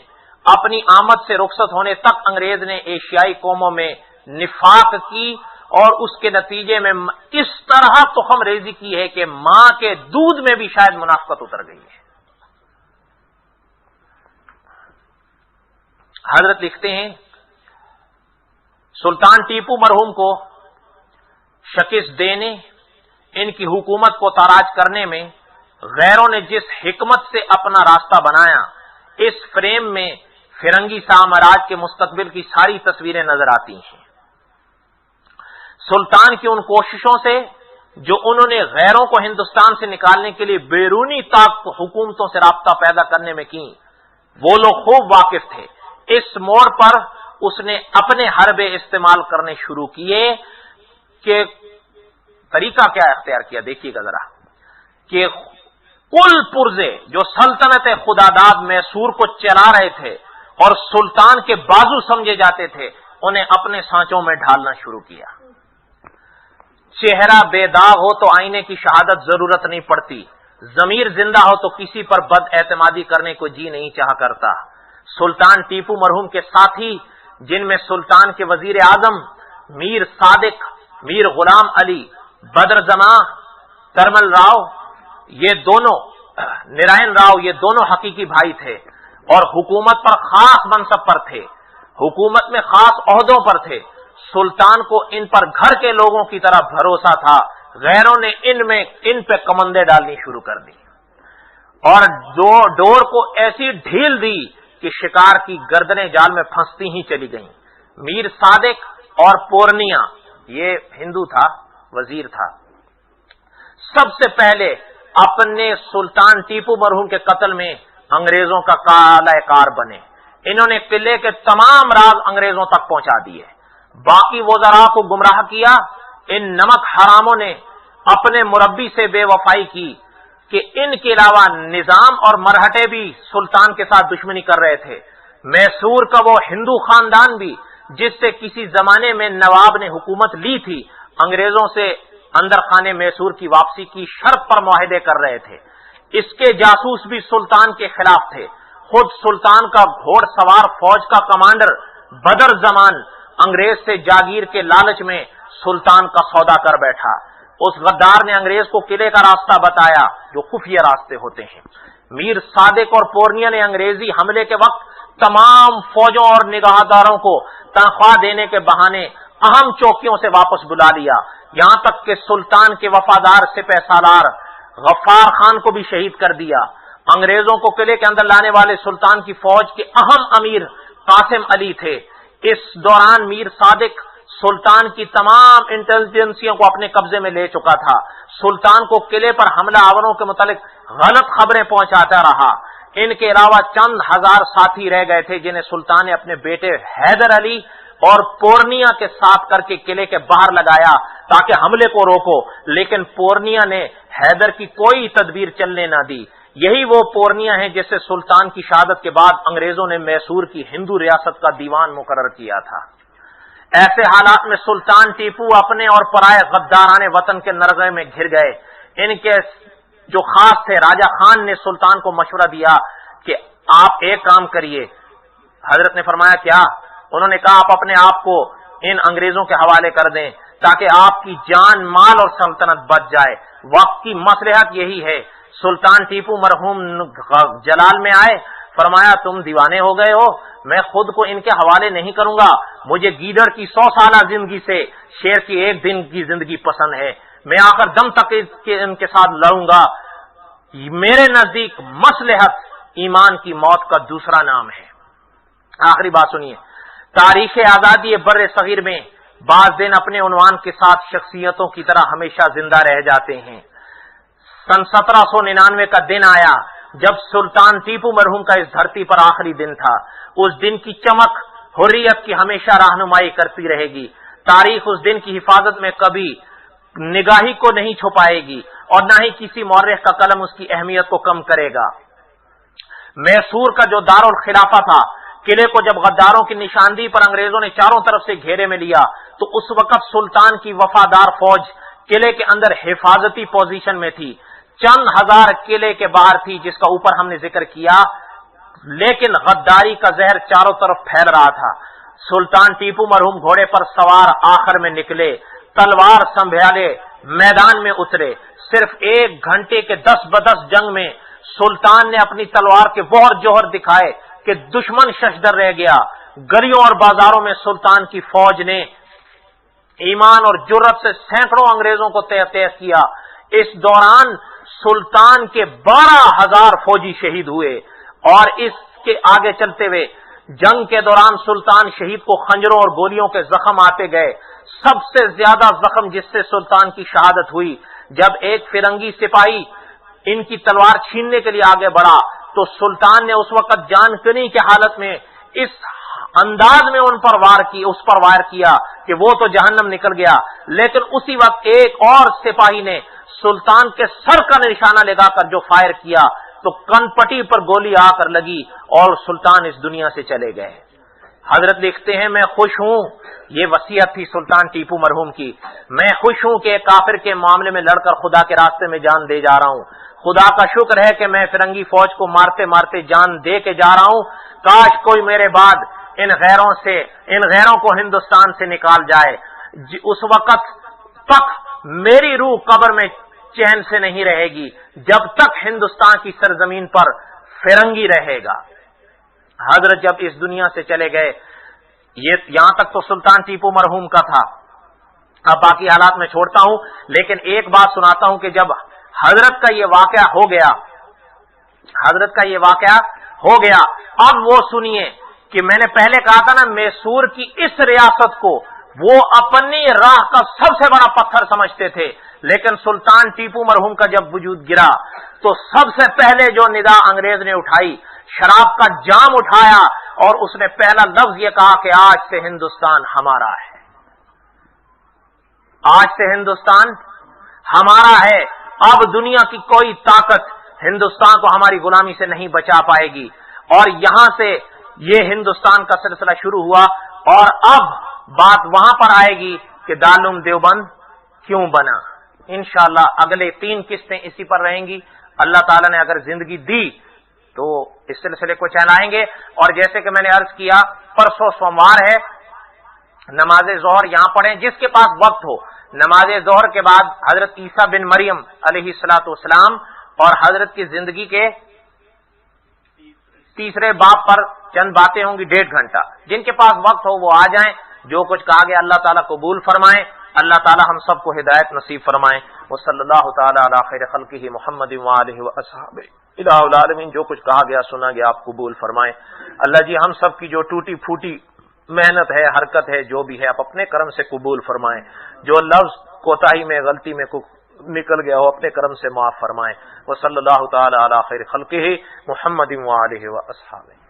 اپنی آمد سے رخصت ہونے تک انگریز نے ایشیائی قوموں میں نفاق کی اور اس کے نتیجے میں اس طرح تخم ریزی کی ہے کہ ماں کے دودھ میں بھی شاید منافقت اتر گئی ہے۔ حضرت لکھتے ہیں سلطان ٹیپو مرحوم کو شکست دینے، ان کی حکومت کو تاراج کرنے میں غیروں نے جس حکمت سے اپنا راستہ بنایا، اس فریم میں فرنگی سامراج کے مستقبل کی ساری تصویریں نظر آتی ہیں۔ سلطان کی ان کوششوں سے جو انہوں نے غیروں کو ہندوستان سے نکالنے کے لیے بیرونی طاقت حکومتوں سے رابطہ پیدا کرنے میں کی، وہ لوگ خوب واقف تھے۔ اس موڑ پر اس نے اپنے حربے استعمال کرنے شروع کیے کہ طریقہ کیا اختیار کیا، دیکھیے گا ذرا، کہ کل پرزے جو سلطنت خداداد میسور کو چلا رہے تھے اور سلطان کے بازو سمجھے جاتے تھے، انہیں اپنے سانچوں میں ڈھالنا شروع کیا۔ چہرہ بے داغ ہو تو آئینے کی شہادت ضرورت نہیں پڑتی، ضمیر زندہ ہو تو کسی پر بد اعتمادی کرنے کو جی نہیں چاہا کرتا۔ سلطان ٹیپو مرحوم کے ساتھی، جن میں سلطان کے وزیر اعظم میر صادق، میر غلام علی، بدر جماں، کرمل راؤ، یہ دونوں نرائن راؤ، یہ دونوں حقیقی بھائی تھے اور حکومت پر خاص منصب پر تھے، حکومت میں خاص عہدوں پر تھے۔ سلطان کو ان پر گھر کے لوگوں کی طرح بھروسہ تھا۔ غیروں نے ان پہ کمندیں ڈالنی شروع کر دی اور ڈور کو ایسی ڈھیل دی کہ شکار کی گردنیں جال میں پھنستی ہی چلی گئیں۔ میر صادق اور پورنیا، یہ ہندو تھا، وزیر تھا، سب سے پہلے اپنے سلطان ٹیپو مرحوم کے قتل میں انگریزوں کا کالا کار بنے۔ انہوں نے قلعے کے تمام راز انگریزوں تک پہنچا دیے، باقی وزراء کو گمراہ کیا۔ ان نمک حراموں نے اپنے مربی سے بے وفائی کی کہ ان کے علاوہ نظام اور مرہٹے بھی سلطان کے ساتھ دشمنی کر رہے تھے۔ میسور کا وہ ہندو خاندان بھی جس سے کسی زمانے میں نواب نے حکومت لی تھی، انگریزوں سے اندر خانے میسور کی واپسی کی شرط پر معاہدے کر رہے تھے۔ اس کے جاسوس بھی سلطان کے خلاف تھے۔ خود سلطان کا گھوڑ سوار فوج کا کمانڈر بدر زمان انگریز سے جاگیر کے لالچ میں سلطان کا سودا کر بیٹھا۔ اس غدار نے انگریز کو قلعے کا راستہ بتایا جو خفیہ راستے ہوتے ہیں۔ میر صادق اور پورنیا نے انگریزی حملے کے وقت تمام فوجوں اور نگہداروں کو تنخواہ دینے کے بہانے اہم چوکیوں سے واپس بلا لیا، یہاں تک کہ سلطان کے وفادار سپہ سالار غفار خان کو بھی شہید کر دیا۔ انگریزوں کو قلعے کے اندر لانے والے سلطان کی فوج کے اہم امیر قاسم علی تھے۔ اس دوران میر صادق سلطان کی تمام انٹیلیجنسیوں کو اپنے قبضے میں لے چکا تھا۔ سلطان کو قلعے پر حملہ آوروں کے متعلق غلط خبریں پہنچاتا رہا۔ ان کے علاوہ چند ہزار ساتھی رہ گئے تھے جنہیں سلطان نے اپنے بیٹے حیدر علی اور پورنیا کے ساتھ کر کے قلعے کے باہر لگایا تاکہ حملے کو روکو، لیکن پورنیا نے حیدر کی کوئی تدبیر چلنے نہ دی۔ یہی وہ پورنیا ہے جسے سلطان کی شہادت کے بعد انگریزوں نے میسور کی ہندو ریاست کا دیوان مقرر کیا تھا۔ ایسے حالات میں سلطان ٹیپو اپنے اور پرائے غداران وطن کے نرغے میں گھر گئے۔ ان کے جو خاص تھے راجہ خان نے سلطان کو مشورہ دیا کہ آپ ایک کام کریے۔ حضرت نے فرمایا کیا؟ انہوں نے کہا آپ اپنے آپ کو ان انگریزوں کے حوالے کر دیں تاکہ آپ کی جان مال اور سلطنت بچ جائے۔ وقت کی مصلحت یہی ہے۔ سلطان ٹیپو مرحوم جلال میں آئے، فرمایا تم دیوانے ہو گئے ہو، میں خود کو ان کے حوالے نہیں کروں گا، مجھے گیدڑ کی 100 سالہ زندگی سے شیر کی 1 دن کی زندگی پسند ہے، میں آخر دم تک ان کے ساتھ لڑوں گا۔ میرے نزدیک مصلحت ایمان کی موت کا دوسرا نام ہے۔ آخری بات سنیے، تاریخ آزادی بر صغیر میں بعض دن اپنے عنوان کے ساتھ شخصیتوں کی طرح ہمیشہ زندہ رہ جاتے ہیں۔ سن 1799 کا دن آیا جب سلطان ٹیپو مرحوم کا اس دھرتی پر آخری دن تھا۔ اس دن کی چمک حریت کی ہمیشہ رہنمائی کرتی رہے گی۔ تاریخ اس دن کی حفاظت میں کبھی نگاہی کو نہیں چھپائے گی اور نہ ہی کسی مورخ کا قلم اس کی اہمیت کو کم کرے گا۔ میسور کا جو دارالخلافہ تھا، قلعے کو جب غداروں کی نشاندہی پر انگریزوں نے چاروں طرف سے گھیرے میں لیا تو اس وقت سلطان کی وفادار فوج قلعے کے اندر حفاظتی پوزیشن میں تھی۔ چند ہزار قلعے کے باہر تھی جس کا اوپر ہم نے ذکر کیا، لیکن غداری کا زہر چاروں طرف پھیل رہا تھا۔ سلطان ٹیپو مرحوم گھوڑے پر سوار آخر میں نکلے، تلوار سنبھالے میدان میں اترے۔ صرف 1 گھنٹے کے 10 بدس جنگ میں سلطان نے اپنی تلوار کے بہر جوہر دکھائے کہ دشمن ششدر رہ گیا۔ گلیوں اور بازاروں میں سلطان کی فوج نے ایمان اور جرت سے سینکڑوں انگریزوں کو تیز کیا۔ اس دوران سلطان کے 12,000 فوجی شہید ہوئے اور اس کے آگے چلتے ہوئے جنگ کے دوران سلطان شہید کو خنجروں اور گولیوں کے زخم آتے گئے۔ سب سے زیادہ زخم جس سے سلطان کی شہادت ہوئی جب ایک فرنگی سپاہی ان کی تلوار چھیننے کے لیے آگے بڑھا تو سلطان نے اس وقت جان کنی کی حالت میں اس انداز میں اس پر وار کیا کہ وہ تو جہنم نکل گیا، لیکن اسی وقت ایک اور سپاہی نے سلطان کے سر کا نشانہ لگا کر جو فائر کیا تو کن پٹی پر گولی آ کر لگی اور سلطان اس دنیا سے چلے گئے۔ حضرت لکھتے ہیں میں خوش ہوں، یہ وصیت تھی سلطان ٹیپو مرحوم کی، میں خوش ہوں کہ کافر کے معاملے میں لڑ کر خدا کے راستے میں جان دے جا رہا ہوں۔ خدا کا شکر ہے کہ میں فرنگی فوج کو مارتے مارتے جان دے کے جا رہا ہوں۔ کاش کوئی میرے بعد ان غیروں کو ہندوستان سے نکال جائے۔ اس وقت تک میری روح قبر میں چین سے نہیں رہے گی جب تک ہندوستان کی سرزمین پر فرنگی رہے گا۔ حضرت جب اس دنیا سے چلے گئے، یہاں تک تو سلطان ٹیپو مرحوم کا تھا، اب باقی حالات میں چھوڑتا ہوں، لیکن ایک بات سناتا ہوں کہ جب حضرت کا یہ واقعہ ہو گیا اب وہ سنیے کہ میں نے پہلے کہا تھا نا میسور کی اس ریاست کو وہ اپنی راہ کا سب سے بڑا پتھر سمجھتے تھے، لیکن سلطان ٹیپو مرحوم کا جب وجود گرا تو سب سے پہلے جو ندا انگریز نے اٹھائی، شراب کا جام اٹھایا اور اس نے پہلا لفظ یہ کہا کہ آج سے ہندوستان ہمارا ہے، آج سے ہندوستان ہمارا ہے، اب دنیا کی کوئی طاقت ہندوستان کو ہماری غلامی سے نہیں بچا پائے گی۔ اور یہاں سے یہ ہندوستان کا سلسلہ شروع ہوا اور اب بات وہاں پر آئے گی کہ دارالعلوم دیوبند کیوں بنا۔ انشاءاللہ اگلے 3 قسطیں اسی پر رہیں گی، اللہ تعالیٰ نے اگر زندگی دی تو اس سلسلے کو چلائیں گے۔ اور جیسے کہ میں نے عرض کیا پرسوں سوموار ہے، نماز ظہر یہاں پڑھیں جس کے پاس وقت ہو۔ نماز ظہر کے بعد حضرت عیسیٰ بن مریم علیہ الصلوۃ والسلام اور حضرت کی زندگی کے 3 باب پر چند باتیں ہوں گی 1.5 گھنٹہ، جن کے پاس وقت ہو وہ آ جائیں۔ جو کچھ کہا گیا اللہ تعالیٰ قبول فرمائیں، اللہ تعالیٰ ہم سب کو ہدایت نصیب فرمائیں۔ وصلی اللہ تعالیٰ علی خیر خلقہ محمد وآلہ وأصحابہ الہ العالمین۔ جو کچھ کہا گیا سنا گیا آپ قبول فرمائیں۔ اللہ جی ہم سب کی جو ٹوٹی پھوٹی محنت ہے، حرکت ہے، جو بھی ہے آپ اپنے کرم سے قبول فرمائیں۔ جو لفظ کوتاہی میں غلطی میں نکل گیا ہو اپنے کرم سے معاف فرمائیں۔ وصلی اللہ تعالیٰ علی خیر خلقہ محمد وآلہ وأصحابہ۔